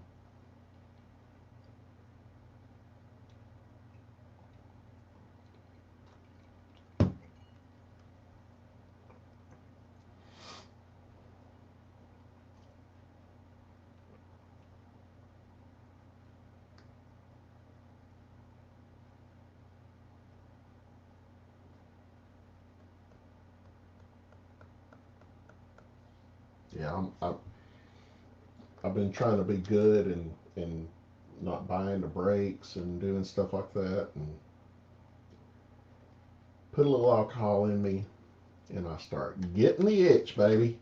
Yeah, I've been trying to be good and not buying the breaks and doing stuff like that, and put a little alcohol in me, and I start getting the itch, baby.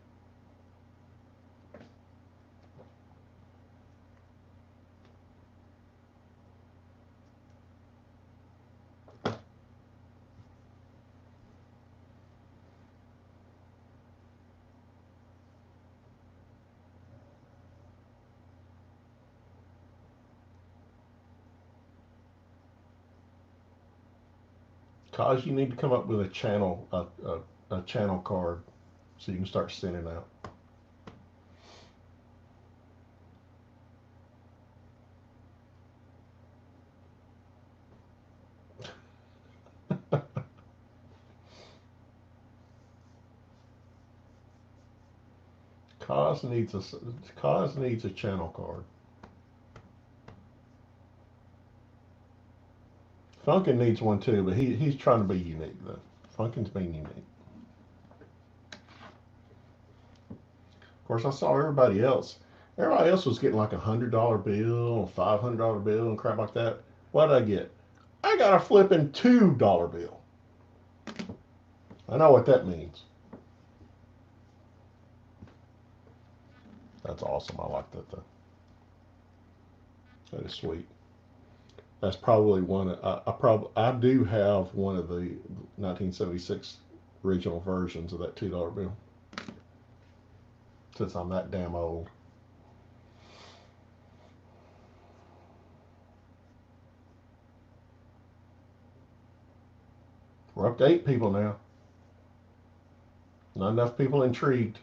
Cause you need to come up with a channel, a channel card, so you can start sending out. Cause needs a channel card. Funkin needs one too, but he's trying to be unique though. Funkin's being unique. Of course, I saw everybody else. Everybody else was getting like $100 bill, $500 bill, and crap like that. What did I get? I got a flipping $2 bill. I know what that means. That's awesome. I like that though. That is sweet. That's probably one. I do have one of the 1976 original versions of that $2 bill. Since I'm that damn old. We're up to 8 people now. Not enough people intrigued.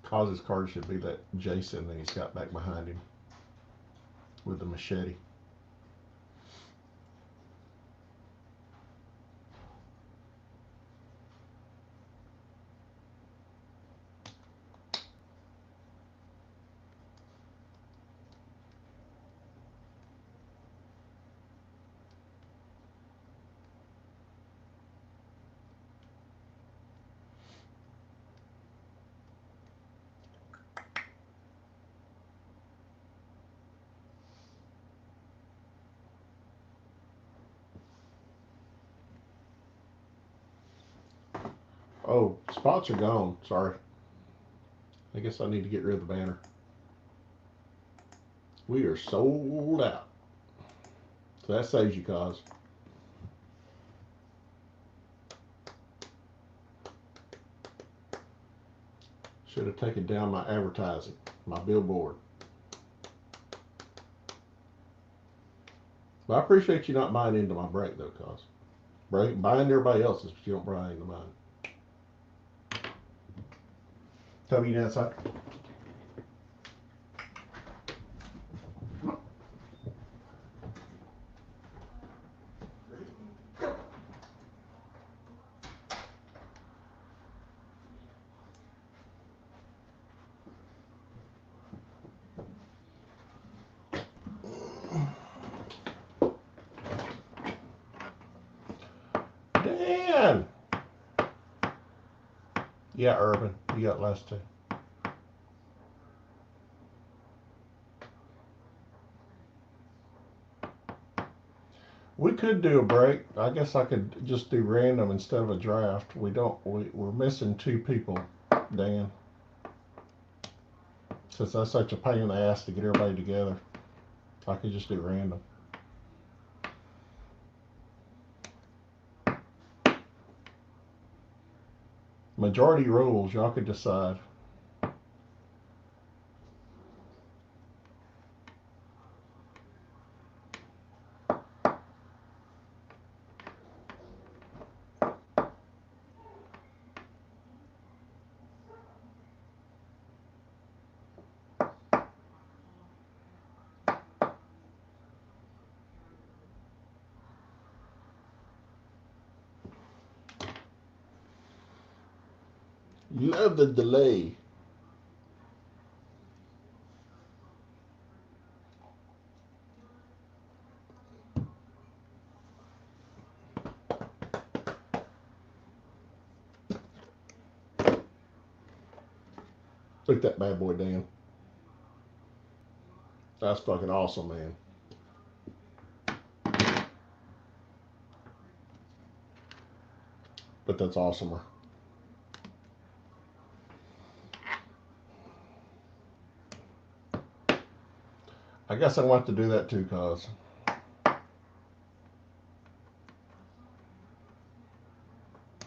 Cause's card should be that Jason that he's got back behind him with the machete. Oh, spots are gone. Sorry. I guess I need to get rid of the banner. We are sold out. So that saves you, cause. Should have taken down my advertising, my billboard. But I appreciate you not buying into my break though, cause buying everybody else's, but you don't buy into mine. Toby, you outside? Dan! Yeah, Urban. You got last two. We could do a break. I guess I could just do random instead of a draft. We're missing two people, Dan. Since that's such a pain in the ass to get everybody together, I could just do random. Majority rules, y'all could decide. Love the delay. Look at that bad boy, Dan. That's fucking awesome, man. But that's awesomer. I guess I want to do that too, cause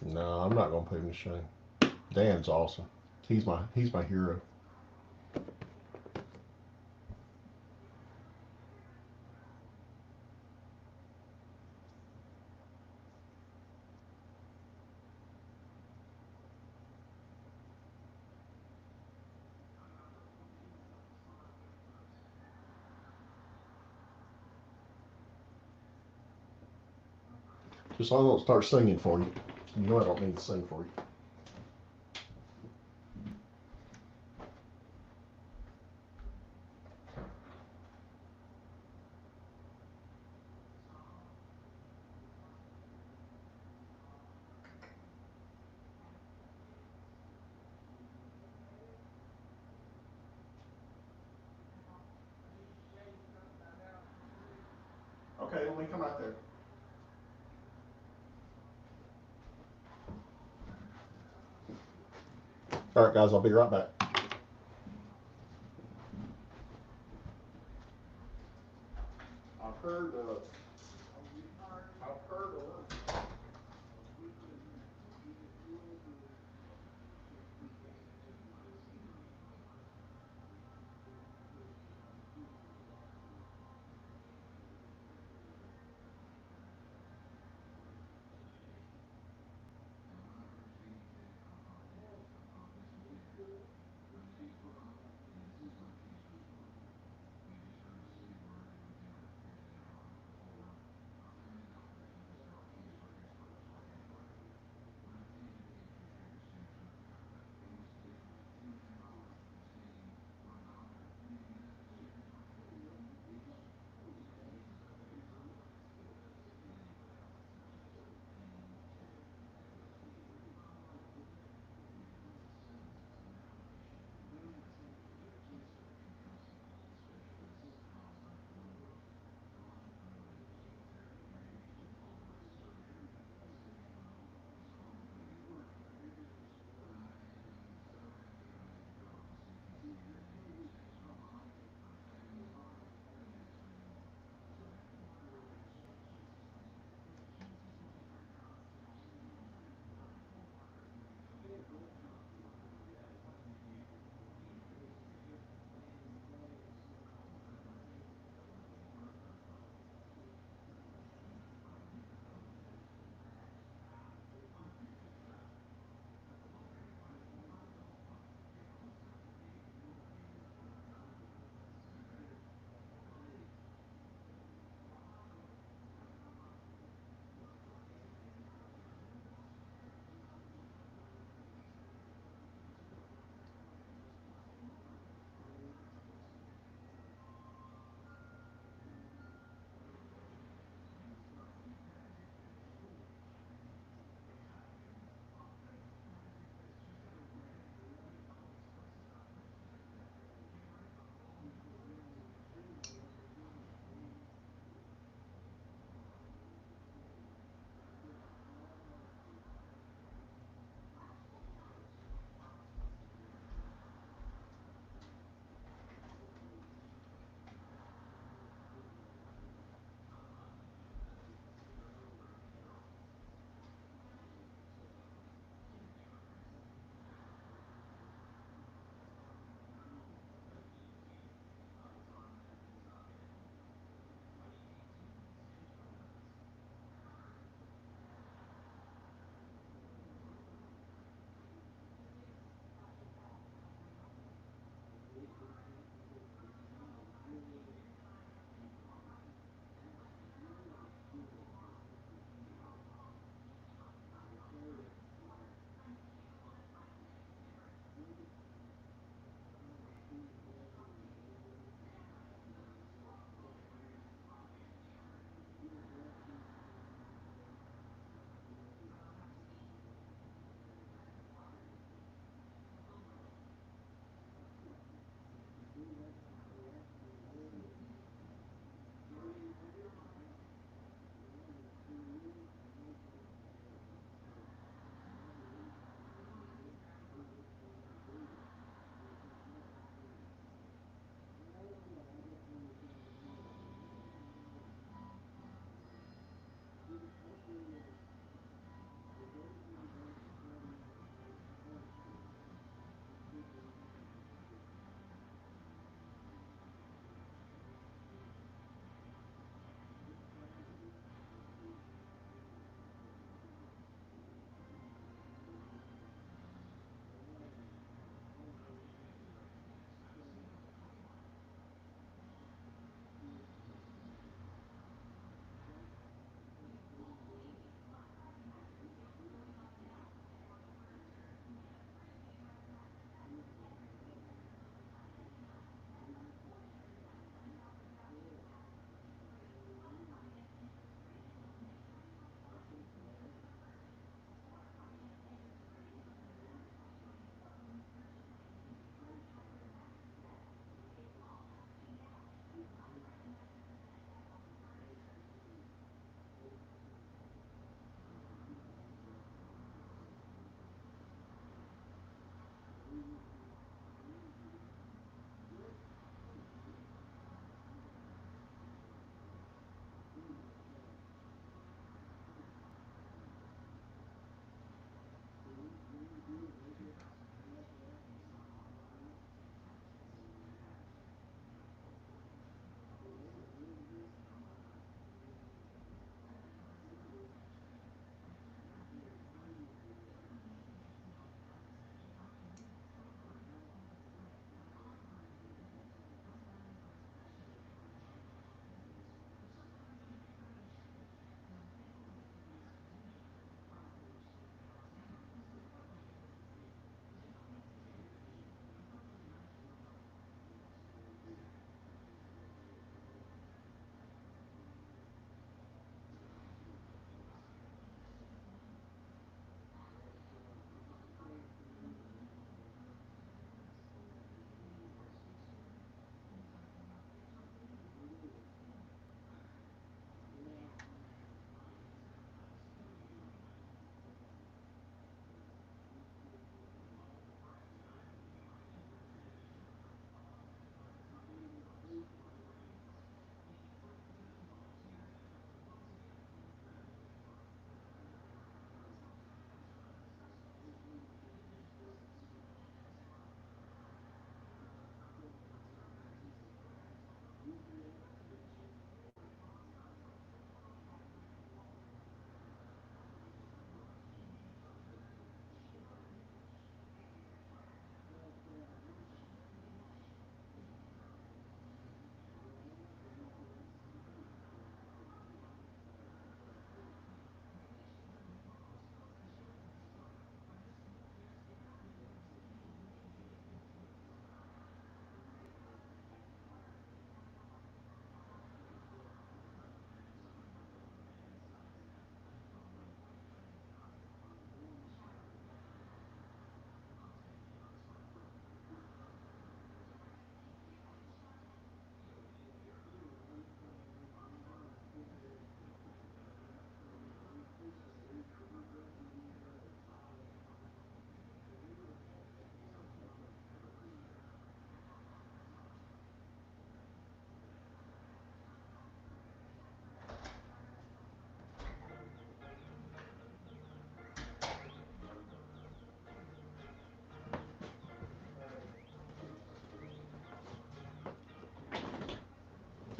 no, I'm not gonna put him to shame. Dan's awesome. He's my hero. Just so I don't start singing for you. You know I don't need to sing for you. Okay, let me come out there. All right, guys, I'll be right back. I've heard. I've heard.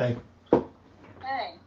Hey. Hey.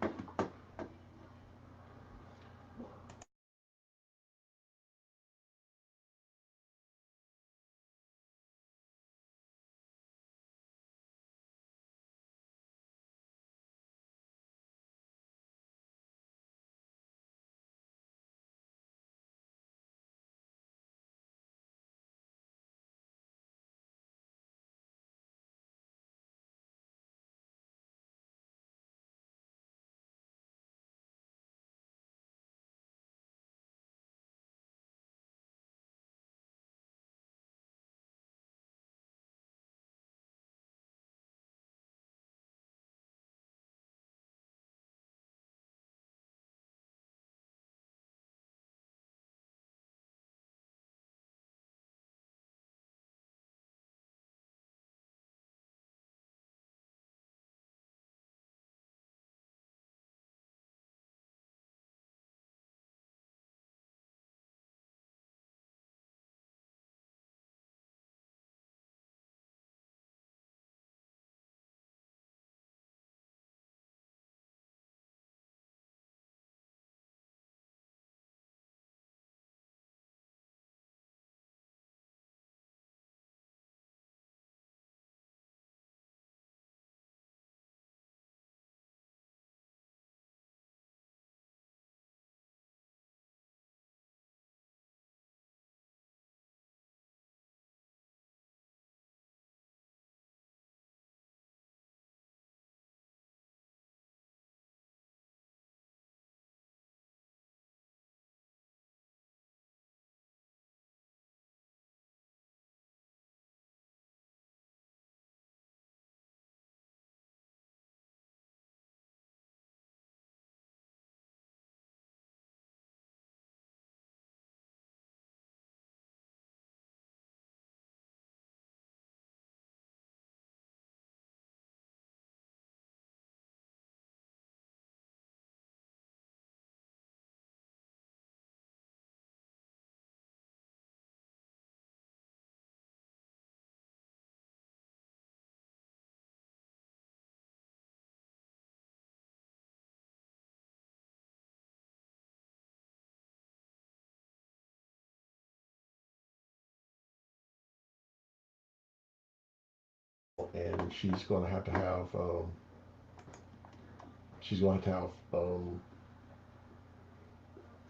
And she's going to have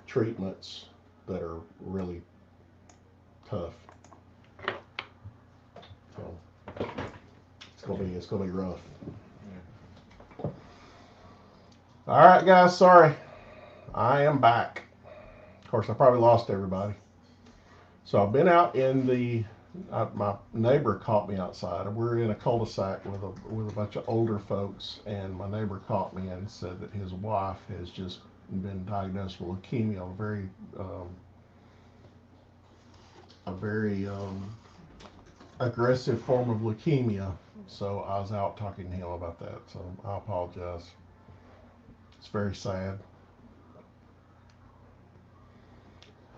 treatments that are really tough. So it's gonna be rough. All right, guys. Sorry, I am back. Of course, I probably lost everybody. So I've been out in the. My neighbor caught me outside. We're in a cul-de-sac with a bunch of older folks, and my neighbor caught me and said that his wife has just been diagnosed with leukemia, um, a very aggressive form of leukemia. So I was out talking to him about that. So I apologize. It's very sad.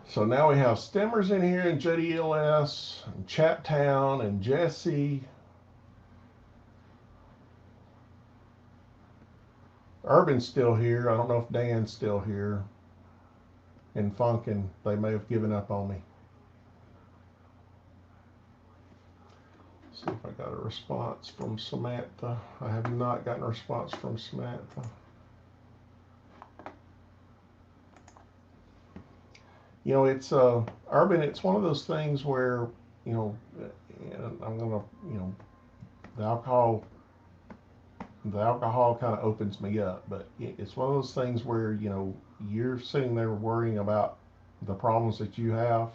So now we have Stemmers in here and JDLS and Chat Town and Jesse. Urban's still here. I don't know if Dan's still here. And Funkin, they may have given up on me. See if I got a response from Samantha. I have not gotten a response from Samantha. It's Urban. It's one of those things where you know, I'm gonna, the alcohol, the alcohol kind of opens me up, but it's one of those things where you're sitting there worrying about the problems that you have,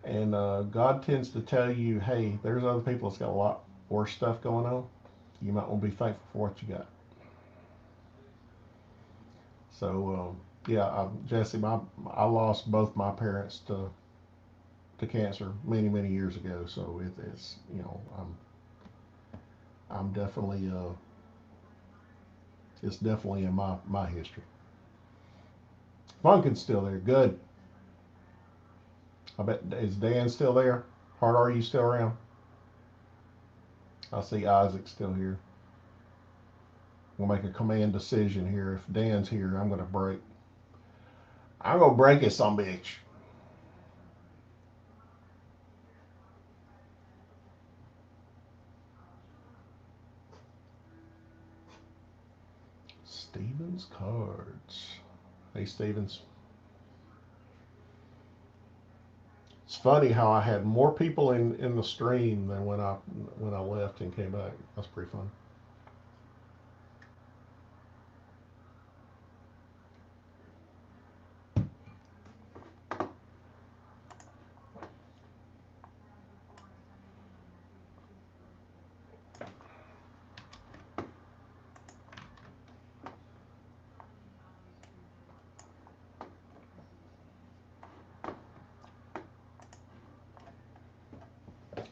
and God tends to tell you, hey, there's other people that's got a lot worse stuff going on. You might want to be thankful for what you got. So yeah, Jesse, I lost both my parents to cancer many years ago. So it's I'm definitely it's definitely in my history. Funkin's still there. Good. I bet, is Dan still there? Hard, are you still around? I see Isaac still here. We'll make a command decision here. If Dan's here, I'm gonna break. I'm gonna break it, some bitch. Stevens cards. Hey, Stevens. It's funny how I had more people in the stream than when I left and came back. That's pretty fun.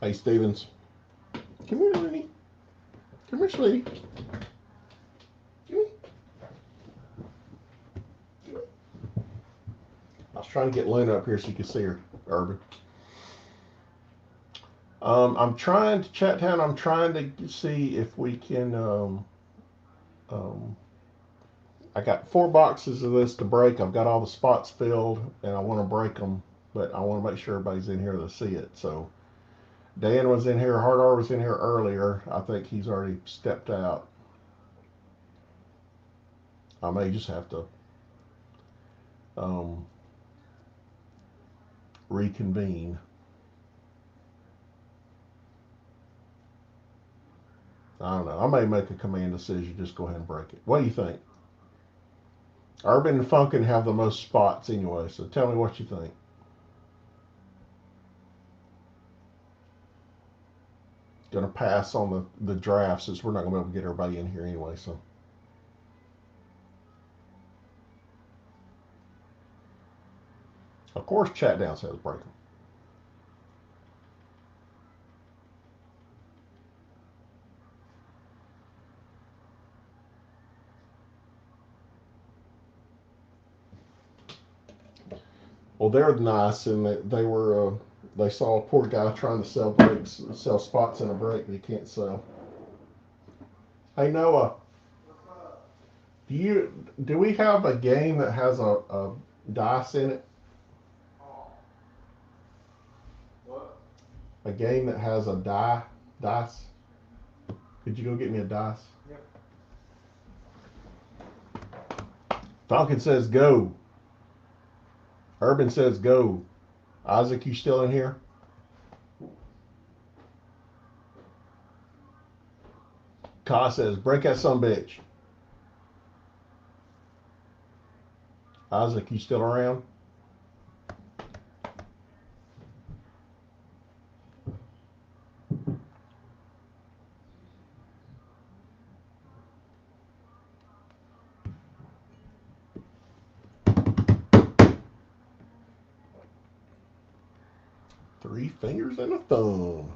Hey, Stevens. Come here, Lenny. Come here, sweetie. Come here. I was trying to get Luna up here so you could see her, Urban. I'm trying to chat town. I'm trying to see if we can. Um, I got 4 boxes of this to break. I've got all the spots filled, and I want to break them, but I want to make sure everybody's in here to see it. So Dan was in here. Hard R was in here earlier. I think he's already stepped out. I may just have to um, reconvene. I don't know. I may make a command decision. Just go ahead and break it. What do you think? Urban and Funkin have the most spots anyway, so tell me what you think. Gonna pass on the draft since we're not gonna be able to get everybody in here anyway. So, of course, chat down says break them. Well, they're nice, and they were they saw a poor guy trying to sell breaks, sell spots in a break that he can't sell. Hey Noah, do we have a game that has a dice in it? What? A game that has a dice? Could you go get me a dice? Yep. Falcon says go. Urban says go. Isaac, you still in here? Ka says break that some bitch. Isaac, you still around? Three fingers and a thumb.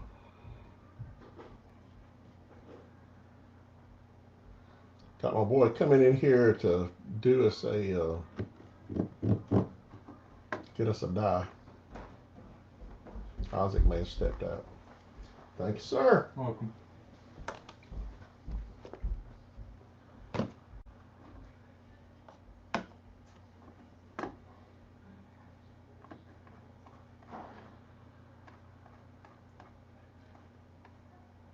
Got my boy coming in here to do us get us a die. Isaac may have stepped out. Thank you, sir. Welcome.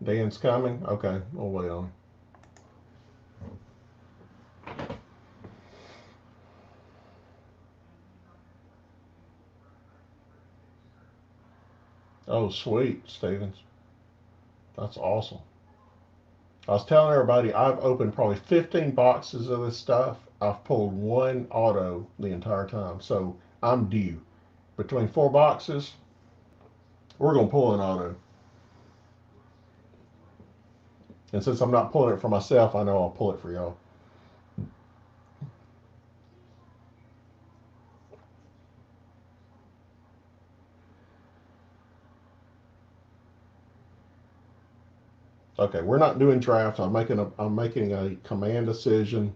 Dan's coming. Okay, we'll wait on him. Oh, sweet, Stevens. That's awesome. I was telling everybody I've opened probably 15 boxes of this stuff. I've pulled one auto the entire time. So I'm due. Between 4 boxes, we're going to pull an auto. And since I'm not pulling it for myself, I know I'll pull it for y'all. Okay, we're not doing drafts. I'm making a command decision.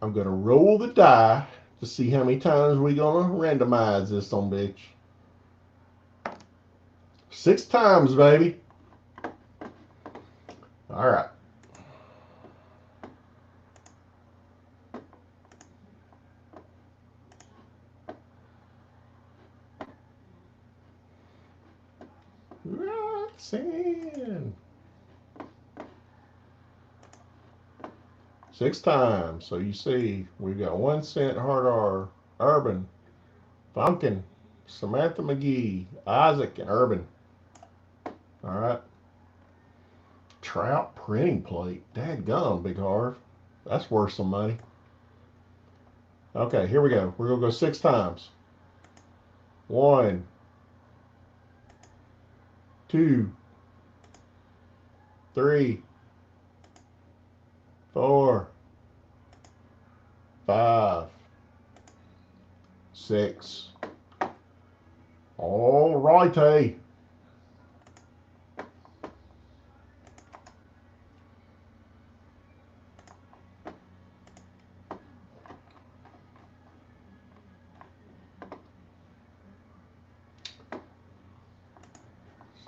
I'm gonna roll the die to see how many times we're gonna randomize this on bitch. 6 times, baby. All right. Sand. 6 times. So you see, we've got 1 cent, Hard R, Urban, Funkin, Samantha McGee, Isaac, and Urban. All right. Trout printing plate. Dadgum, Big Harv. That's worth some money. Okay, here we go. We're going to go 6 times. 1, 2, 3, 4, 5, 6. All righty.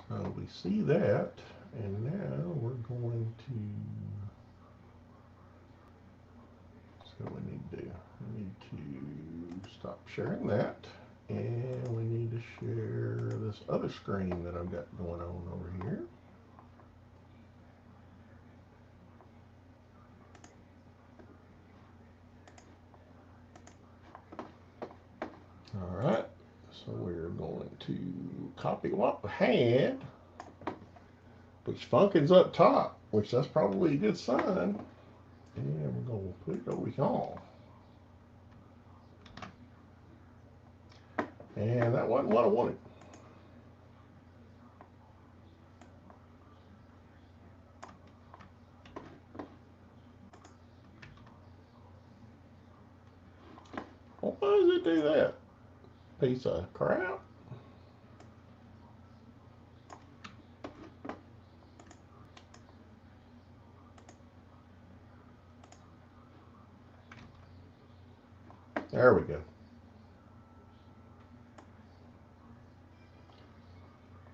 So we see that, and now we're going to, so we need to do, we need to stop sharing that, and we need to share this other screen that I've got going on over here. All right, so we're going to copy what we had, which Funkin's up top, which that's probably a good sign, and we're going to put it over here. And that wasn't what I wanted. Well, why does it do that? Piece of crap. There we go.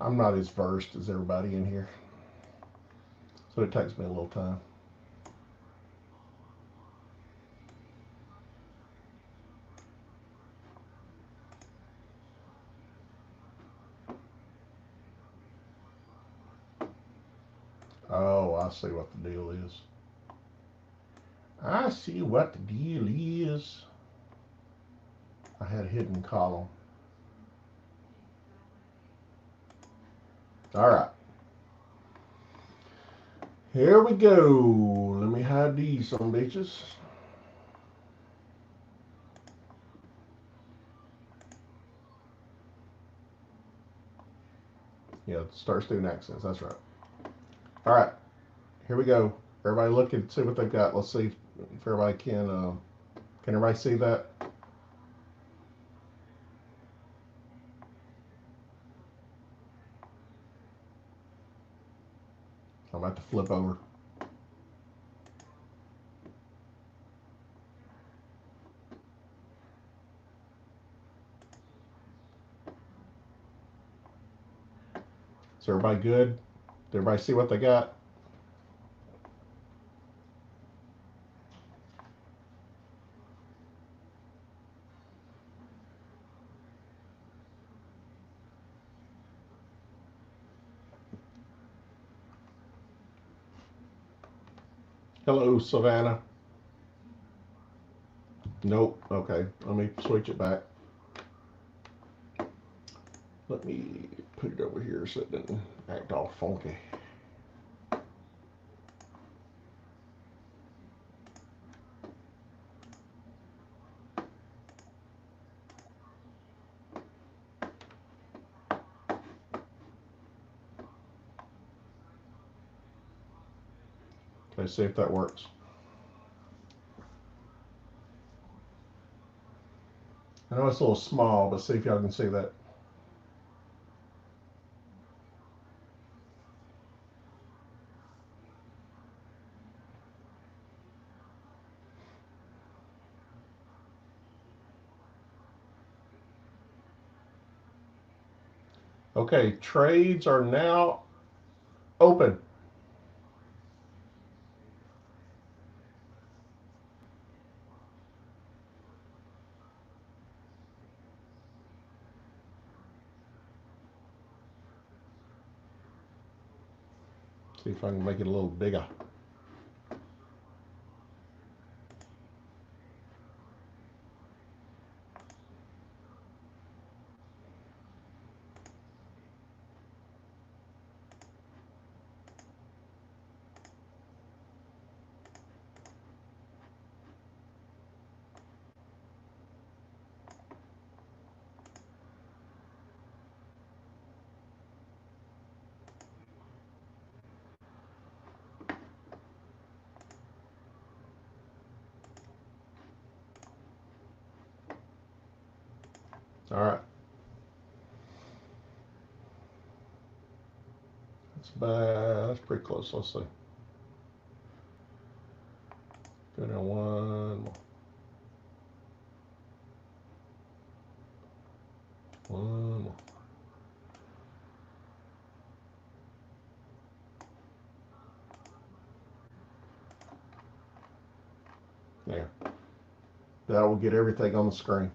I'm not as versed as everybody in here, so it takes me a little time. Oh, I see what the deal is. I see what the deal is. I had a hidden column. All right. Here we go. Let me hide these some bitches. Yeah, it starts doing accents. That's right. All right. Here we go. Everybody look and see what they've got. Let's see if everybody can everybody see that? I'm about to flip over. Is everybody good? Did everybody see what they got? Hello, Savannah. Nope. Okay. Let me switch it back. Let me put it over here so it doesn't act all funky. Okay, see if that works. I know it's a little small, but see if y'all can see that. Okay, trades are now open. See if I can make it a little bigger. All right. That's pretty close. Let's see. Go down one more. One more. There. That will get everything on the screen.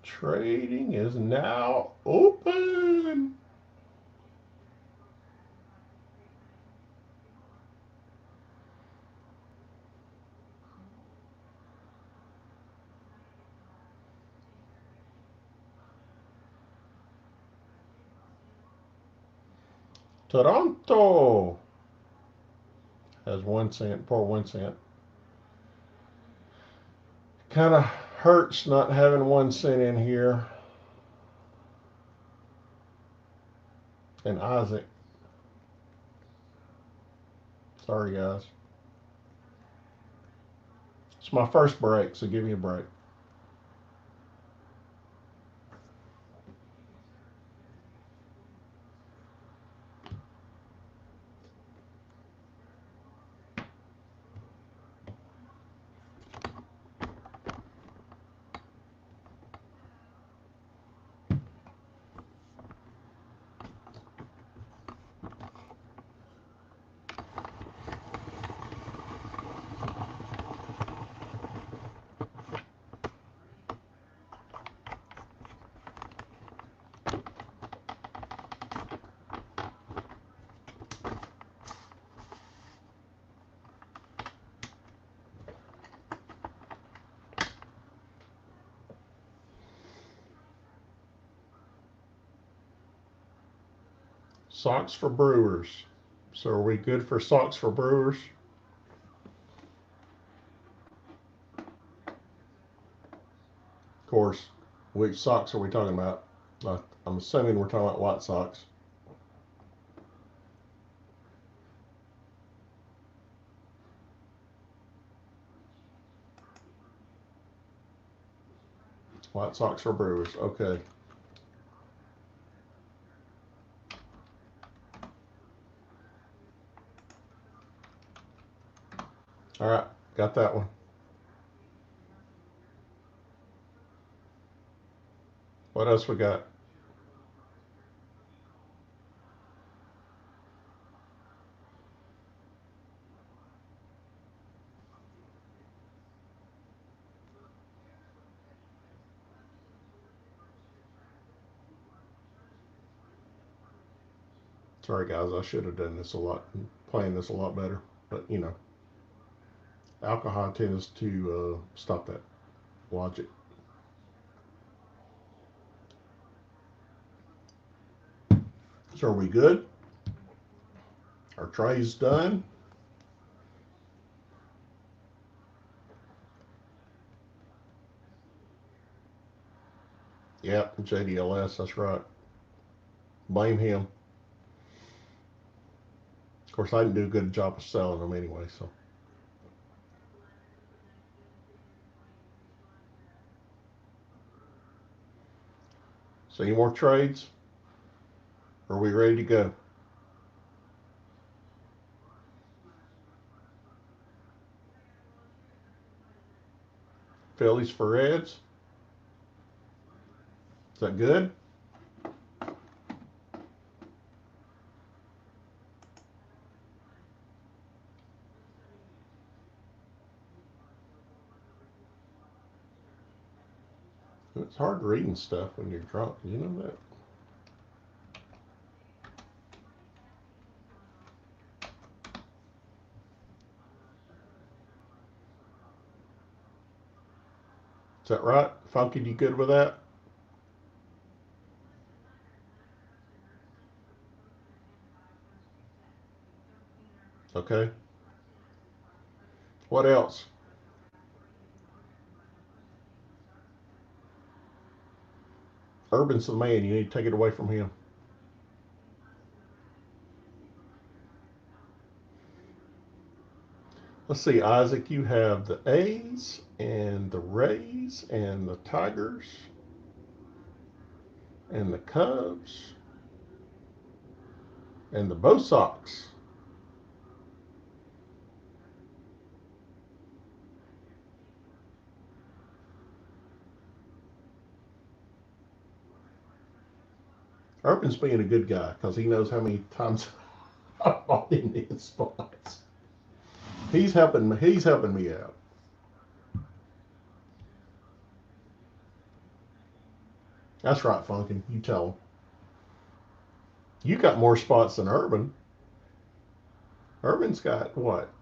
Trading is now open. Toronto has 1 cent, for 1 cent. Kind of hurts not having 1 cent in here. And Isaac. Sorry, guys. It's my first break, so give me a break. Socks for Brewers. So are we good for socks for Brewers? Of course, which socks are we talking about? I'm assuming we're talking about White Sox. White Sox for Brewers. Okay. All right. Got that one. What else we got? Sorry, guys. I should have done this a lot, playing this a lot better. But, you know, alcohol tends to stop that logic. So are we good? Our tray's done. Yep, JDLS, that's right. Blame him. Of course, I didn't do a good job of selling them anyway, so. So any more trades? Are we ready to go? Phillies for Reds. Is that good? It's hard reading stuff when you're drunk. You know that? Is that right? Funky, you good with that? Okay. What else? Urban's the man. You need to take it away from him. Let's see, Isaac, you have the A's and the Rays and the Tigers and the Cubs and the Bo Sox. Urban's being a good guy because he knows how many times I bought him these spots. He's helping me. He's helping me out. That's right, Funkin. You tell him. You got more spots than Urban. Urban's got what?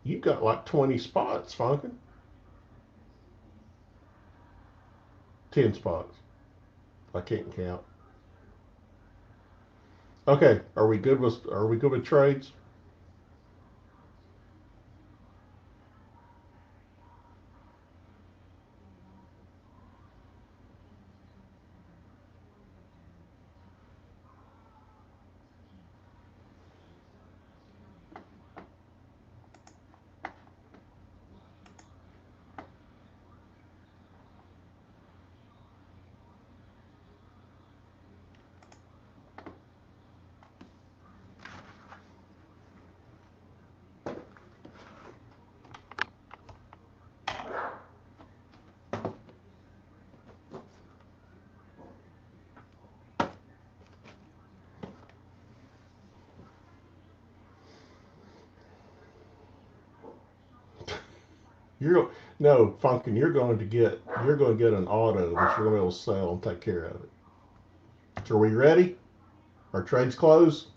You got like 20 spots, Funkin. 10 spots. I can't count. Okay, are we good with trades? You're no, Funkin. You're going to get an auto that you're going to be able to sell and take care of it. So are we ready? Our trades closed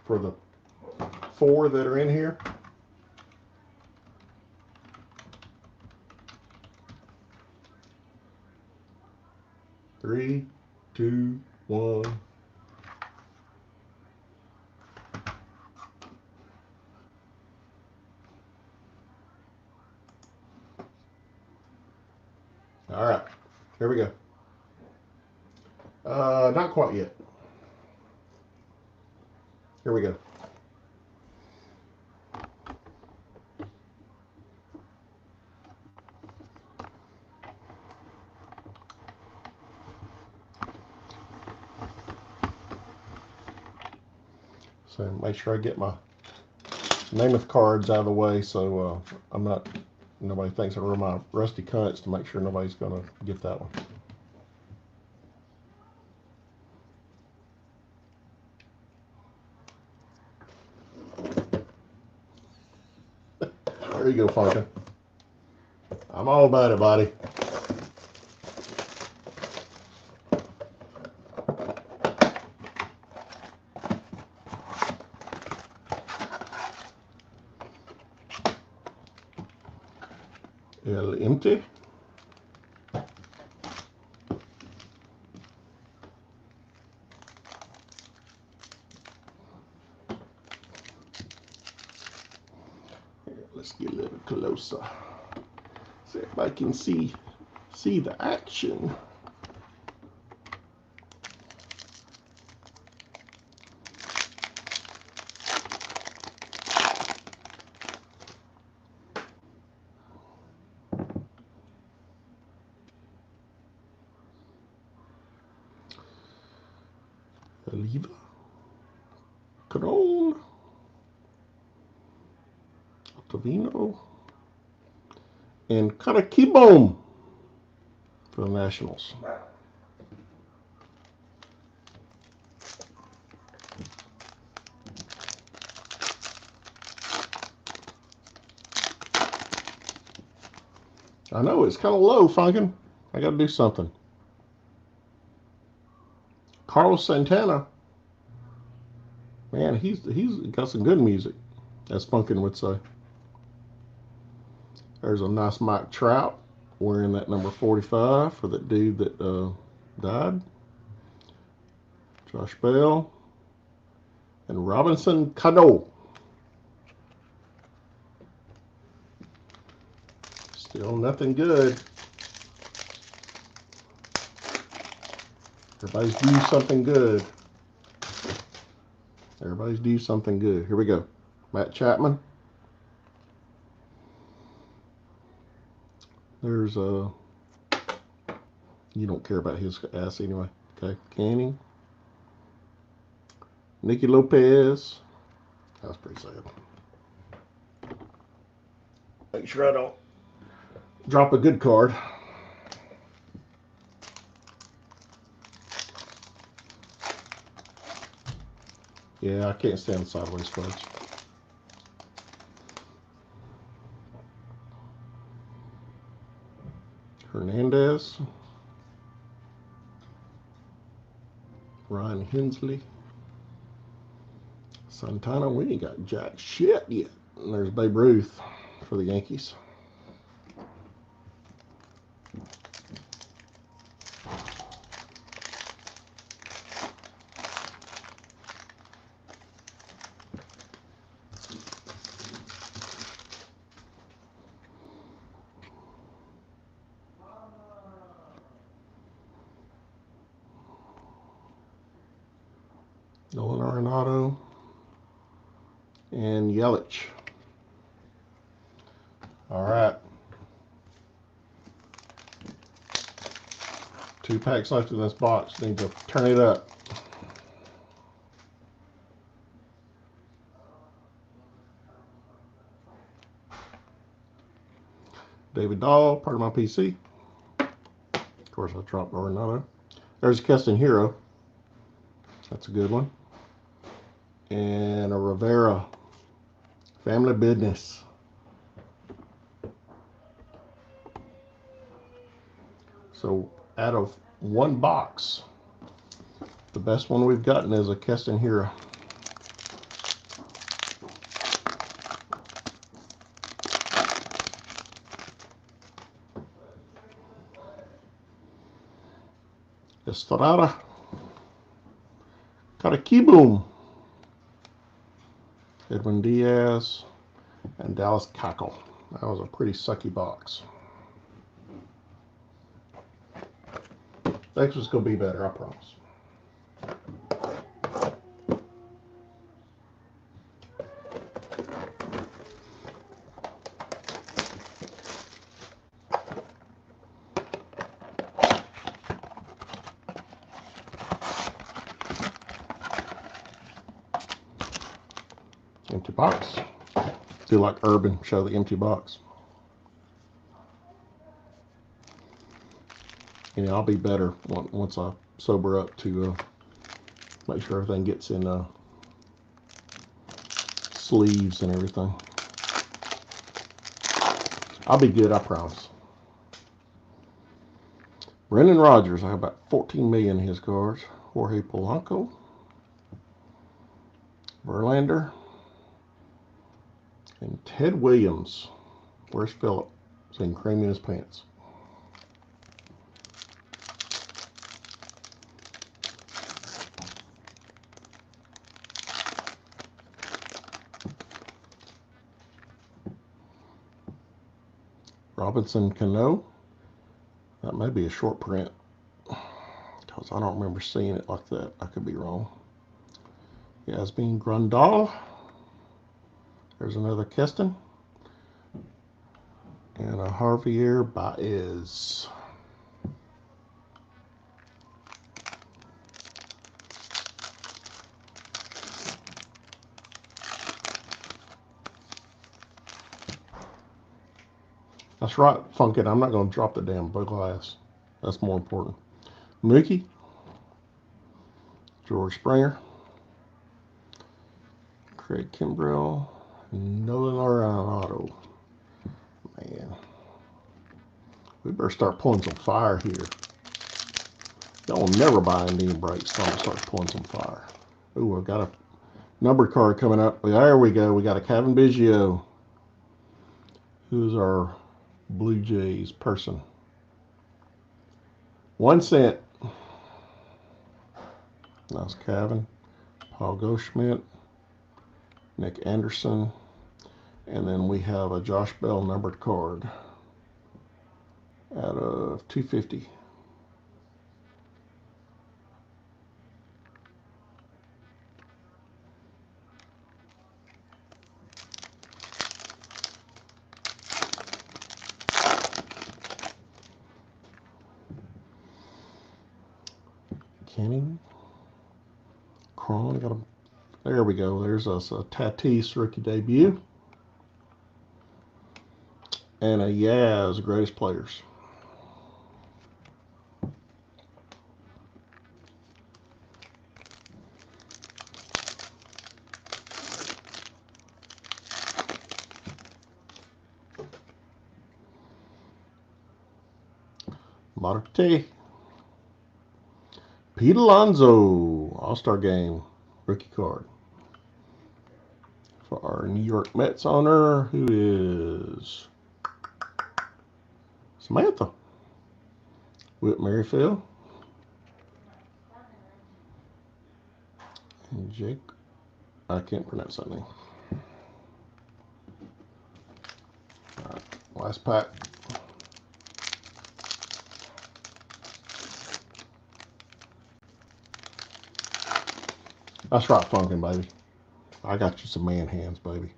for the four that are in here. 3, 2, 1. All right, here we go. Not quite yet. Here we go. So make sure I get my Namath cards out of the way so nobody thinks I roll my rusty cunts to make sure nobody's going to get that one. There you go, Funkin. I'm all about it, buddy. Empty. Let's get a little closer so everybody can see the action. Oliva, Cron, Tavino, and Katakibom for the Nationals. I know it's kind of low, Funkin'. I got to do something. Carlos Santana, man, he's got some good music, as Funkin' would say. There's a nice Mike Trout wearing that number 45 for that dude that died. Josh Bell and Robinson Cano. Still nothing good. Everybody's due something good. Everybody's due something good. Here we go. Matt Chapman. There's a. You don't care about his ass anyway. Okay. Canning. Nicky Lopez. That's pretty sad. Make sure I don't drop a good card. Yeah, I can't stand sideways cards. Hernandez. Ryan Hensley. Santana, we ain't got jack shit yet. And there's Babe Ruth for the Yankees. Nolan Arenado and Yelich. All right. 2 packs left in this box. Need to turn it up. David Dahl, part of my PC. Of course, I dropped Arenado. There's a Keston Hero. That's a good one. And a Rivera. Family Business. So out of 1 box, the best one we've gotten is a Keston Hero. Estrada. Katakibum. Edwin Diaz. And Dallas Keuchel. That was a pretty sucky box. Next one's going to be better, I promise. Empty box. Do like Urban, show the empty box. And I'll be better once I sober up to make sure everything gets in sleeves and everything. I'll be good, I promise. Brendan Rodgers, I have about 14 million in his cards. Jorge Polanco. Verlander. And Ted Williams. Where's Phillip? He's in cream in his pants. Robinson Cano. That may be a short print, because I don't remember seeing it like that. I could be wrong. Yasmin Grandal. There's another Keston. And a Javier Baez. That's right, Funkin'. I'm not going to drop the damn glass. That's more important. Mickey, George Springer, Craig Kimbrell, Nolan Arenado. Man, we better start pulling some fire here. Y'all will never buy any breaks until I start pulling some fire. Ooh, I've got a number card coming up. There we go. We got a Kevin Biggio, who's our Blue Jays person. 1 cent. That's Kevin. Paul Goldschmidt, Nick Anderson, and then we have a Josh Bell numbered card out of 250. Kenny, Cron, got a. There we go. There's us a Tatis rookie debut, and a Yaz greatest players. Marte, Pete Alonso, All-Star Game rookie card for our New York Mets owner, who is Samantha. Whit Merrifield and Jake. I can't pronounce that name. All right, last pack. That's right, Funkin', baby. I got you some man hands, baby.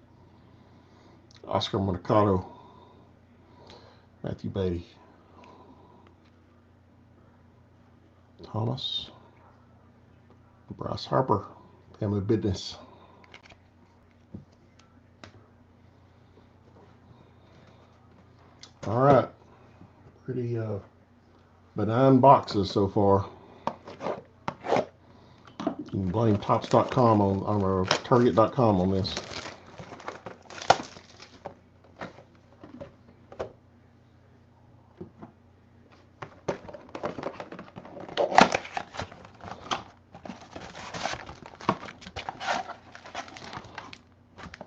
Oscar Mercado, Matthew Beatty, Thomas, Bryce Harper, family business. All right, pretty benign boxes so far. You can blame Tops.com on or Target.com on this.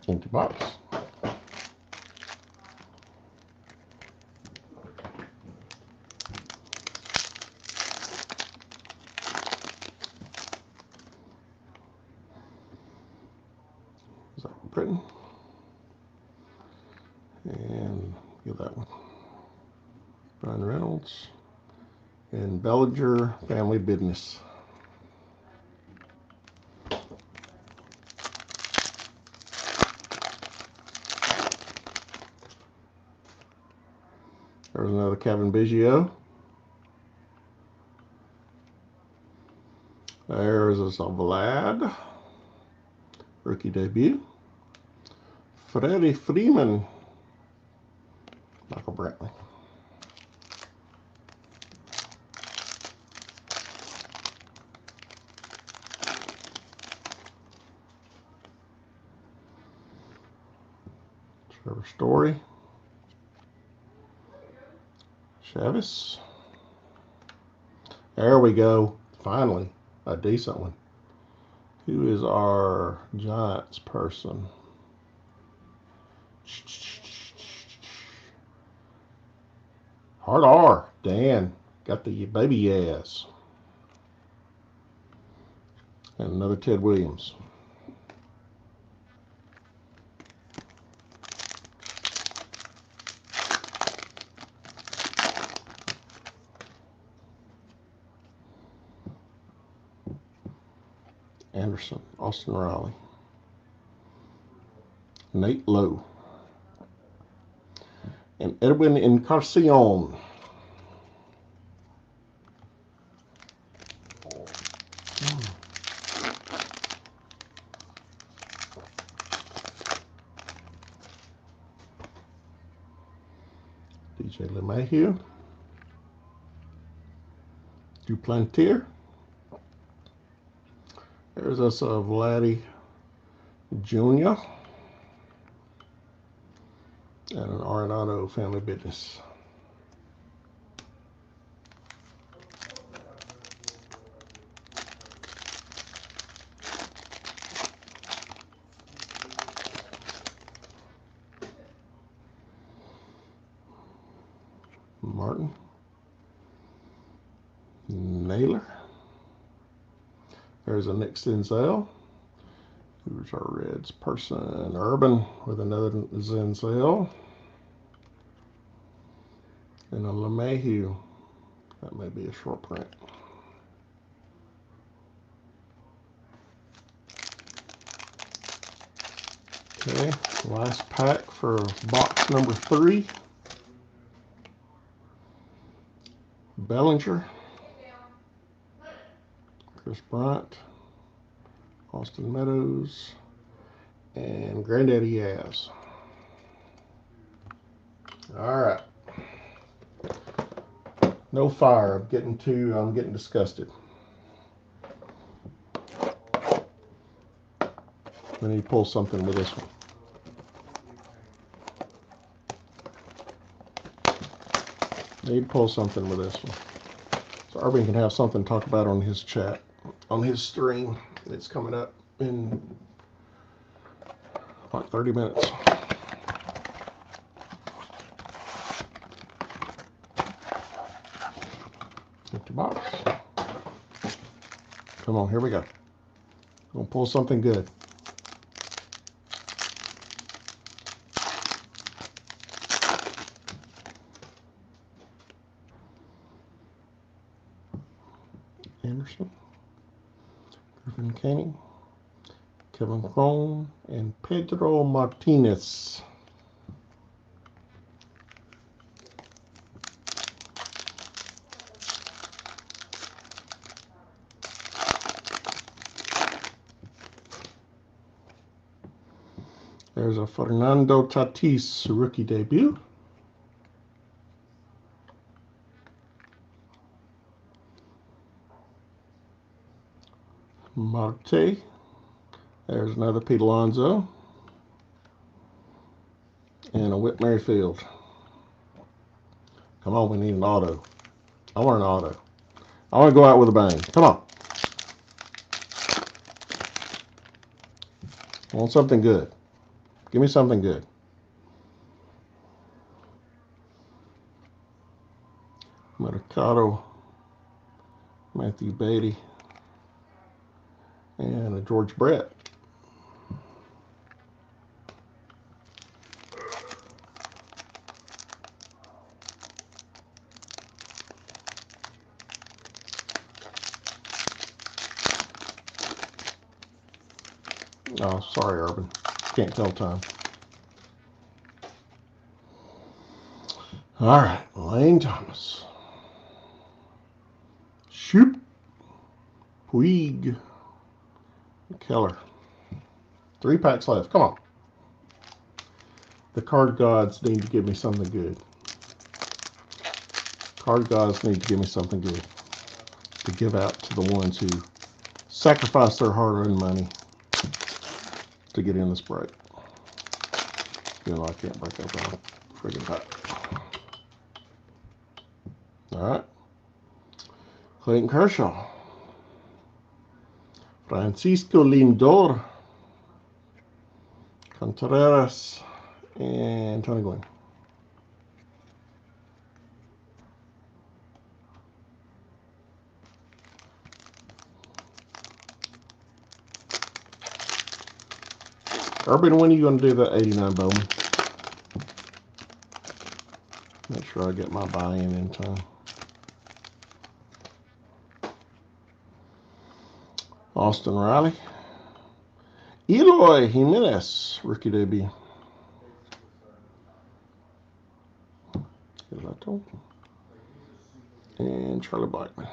Empty box. Is that Britain? And get that one. Ryan Reynolds and Bellinger, family business. There's another Kevin Biggio. There's a Vlad, rookie debut. Freddie Freeman, Michael Brantley. Trevor Story, Chavis. There we go. Finally, a decent one. Who is our Giants person? Hard R. Dan. Got the baby ass. And another Ted Williams. Anderson, Austin Riley, Nate Lowe, and Edwin Encarnacion. DJ LeMahieu. Duplantier. There's us Vladdy Jr. and an Arenado Family Business. Martin. Naylor. There's a Nick Senzel. Here's our Reds person. Urban with another Senzel. And a LeMahieu. That may be a short print. Okay, last pack for box number 3. Bellinger. Chris Bryant. Austin Meadows. And Granddaddy Yaz. All right. No fire. I'm getting disgusted. I need to pull something with this one. Need to pull something with this one. So Urban can have something to talk about on his chat, on his stream. It's coming up in like 30 minutes. Empty box. Come on, here we go. Gonna pull something good. Anderson, Griffin Canning, Kevin Cron, and Pedro Martinez. There's a Fernando Tatis rookie debut. Marte. There's another Pete Alonso. And a Whit Merrifield. Come on, we need an auto. I want an auto. I want to go out with a bang. Come on. I want something good. Give me something good. Mercado. Matthew Beatty. And a George Brett. Oh, sorry, Urban. Can't tell time. All right, Lane Thomas. Shoop. Puig. Keller. 3 packs left. Come on. The card gods need to give me something good. Card gods need to give me something good to give out to the ones who sacrifice their hard-earned money to get in this break. You know, I can't break open a friggin' pack. All right. Clayton Kershaw. Francisco Lindor. Contreras. And Tony Gwynn. Urban, when are you going to do that 89 Bowman? Make sure I get my buy-in in time. Austin Riley. Eloy Jimenez, rookie debut. And Charlie Blackmon.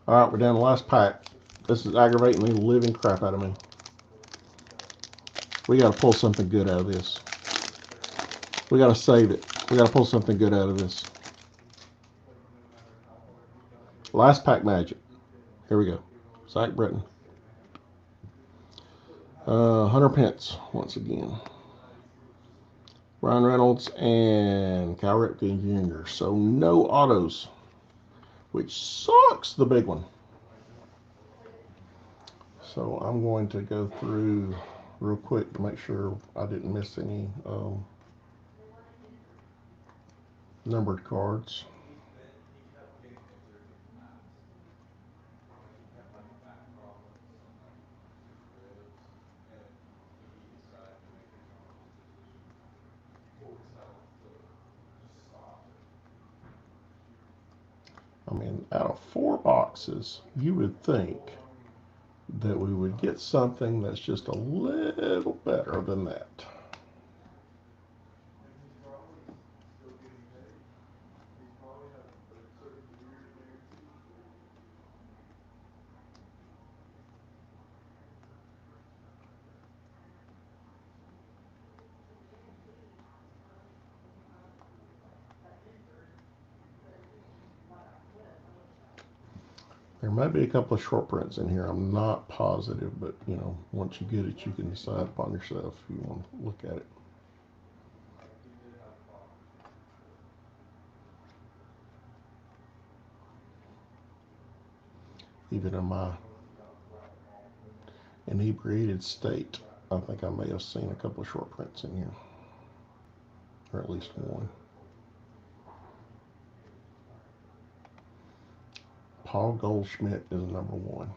All right, we're down to the last pack. This is aggravating the living crap out of me. We got to pull something good out of this. We got to save it. We got to pull something good out of this. Last pack magic. Here we go. Zach Britton. Hunter Pence once again. Ryan Reynolds and Cal Ripken Jr. So no autos, which sucks, the big one. So I'm going to go through real quick to make sure I didn't miss any numbered cards. I mean, out of 4 boxes, you would think that we would get something that's just a little better than that. There might be a couple of short prints in here. I'm not positive, but you know, once you get it, you can decide upon yourself if you want to look at it. Even in my inebriated state, I think I may have seen a couple of short prints in here, or at least one. Paul Goldschmidt is number 1.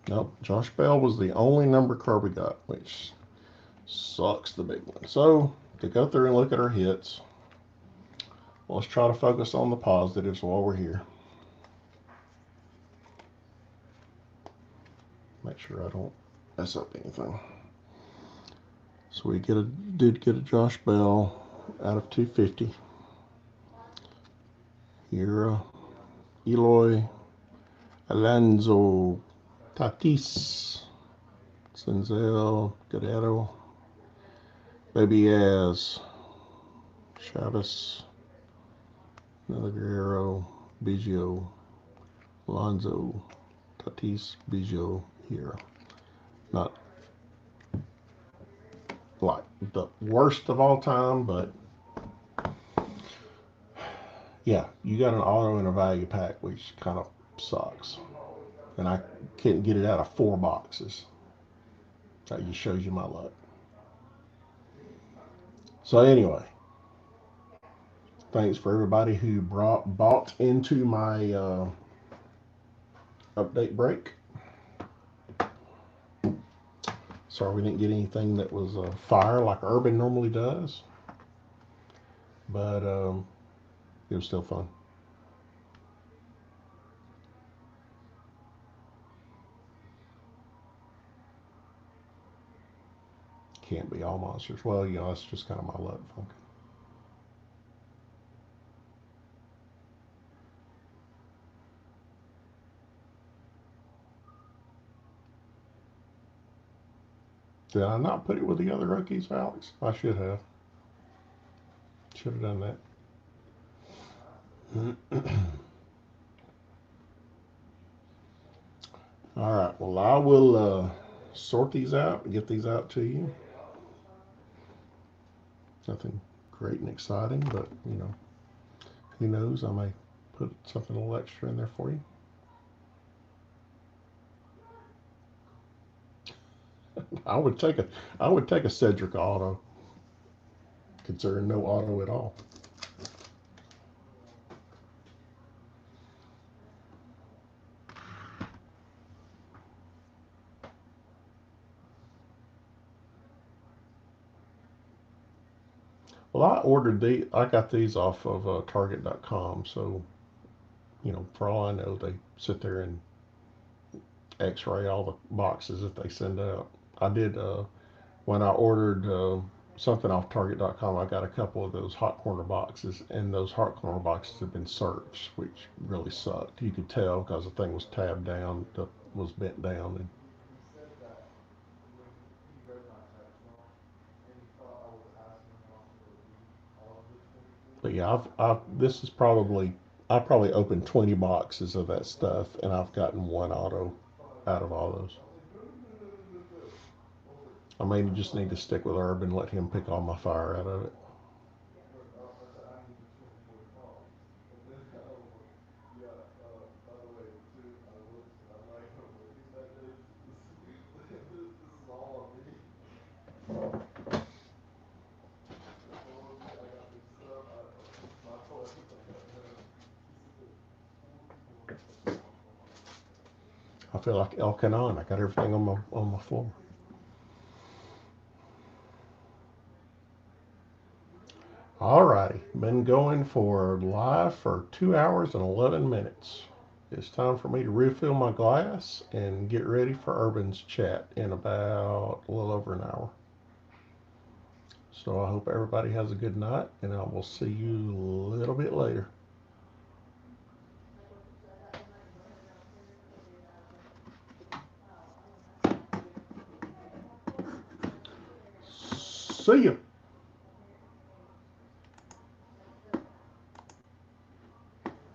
Nope, Josh Bell was the only number card we got, which sucks, the big one. So, to go through and look at our hits, let's try to focus on the positives while we're here. Make sure I don't mess up anything. So we did get a Josh Bell out of 250. Here, Eloy Alonso, Tatis, Senzel, Guerrero, Baby Az, Chavez, another Guerrero, Biggio, Alonso, Tatis, Biggio here. Not like the worst of all time, but yeah, you got an auto in a value pack, which kind of sucks. And I couldn't get it out of 4 boxes. That just shows you my luck. So anyway, thanks for everybody who bought into my update break. Sorry we didn't get anything that was fire like Urban normally does, but it was still fun. Can't be all monsters. Well, you know, that's just kind of my luck, Funky. Did I not put it with the other rookies, Alex? I should have. Should have done that. All right. Well, I will sort these out and get these out to you. Nothing great and exciting, but you know, who knows? I may put something a little extra in there for you. I would take a Cedric auto, considering no auto at all. Well, I got these off of Target.com. So, for all I know, they sit there and X-ray all the boxes that they send out. I did when I ordered something off Target.com. I got a couple of those hot corner boxes, and those hot corner boxes have been searched, which really sucked. You could tell because the thing was tabbed down, was bent down, and He said that when he read my text note and he thought I was asking him also to read all of the 22. but yeah, I've this is probably I probably opened 20 boxes of that stuff, and I've gotten one auto out of all those. I was like, no, no, no, no, no, no, no. I was like, I I may thought just about need to it. stick with Herb and let him pick all my fire out of it. But I said, I need the 24 calls. And then I was like, yeah, by the way, too, I looked and I'm not even looking at this. This is all on me. It's all on me. I got mixed up. This is my fault. I got mad. He said there's 4 people in the second one. Oh my God. I feel like Elkanon. I got everything on my floor. Alrighty, been going for live for 2 hours and 11 minutes. It's time for me to refill my glass and get ready for Urban's chat in about a little over an hour. So I hope everybody has a good night, and I will see you a little bit later. See ya.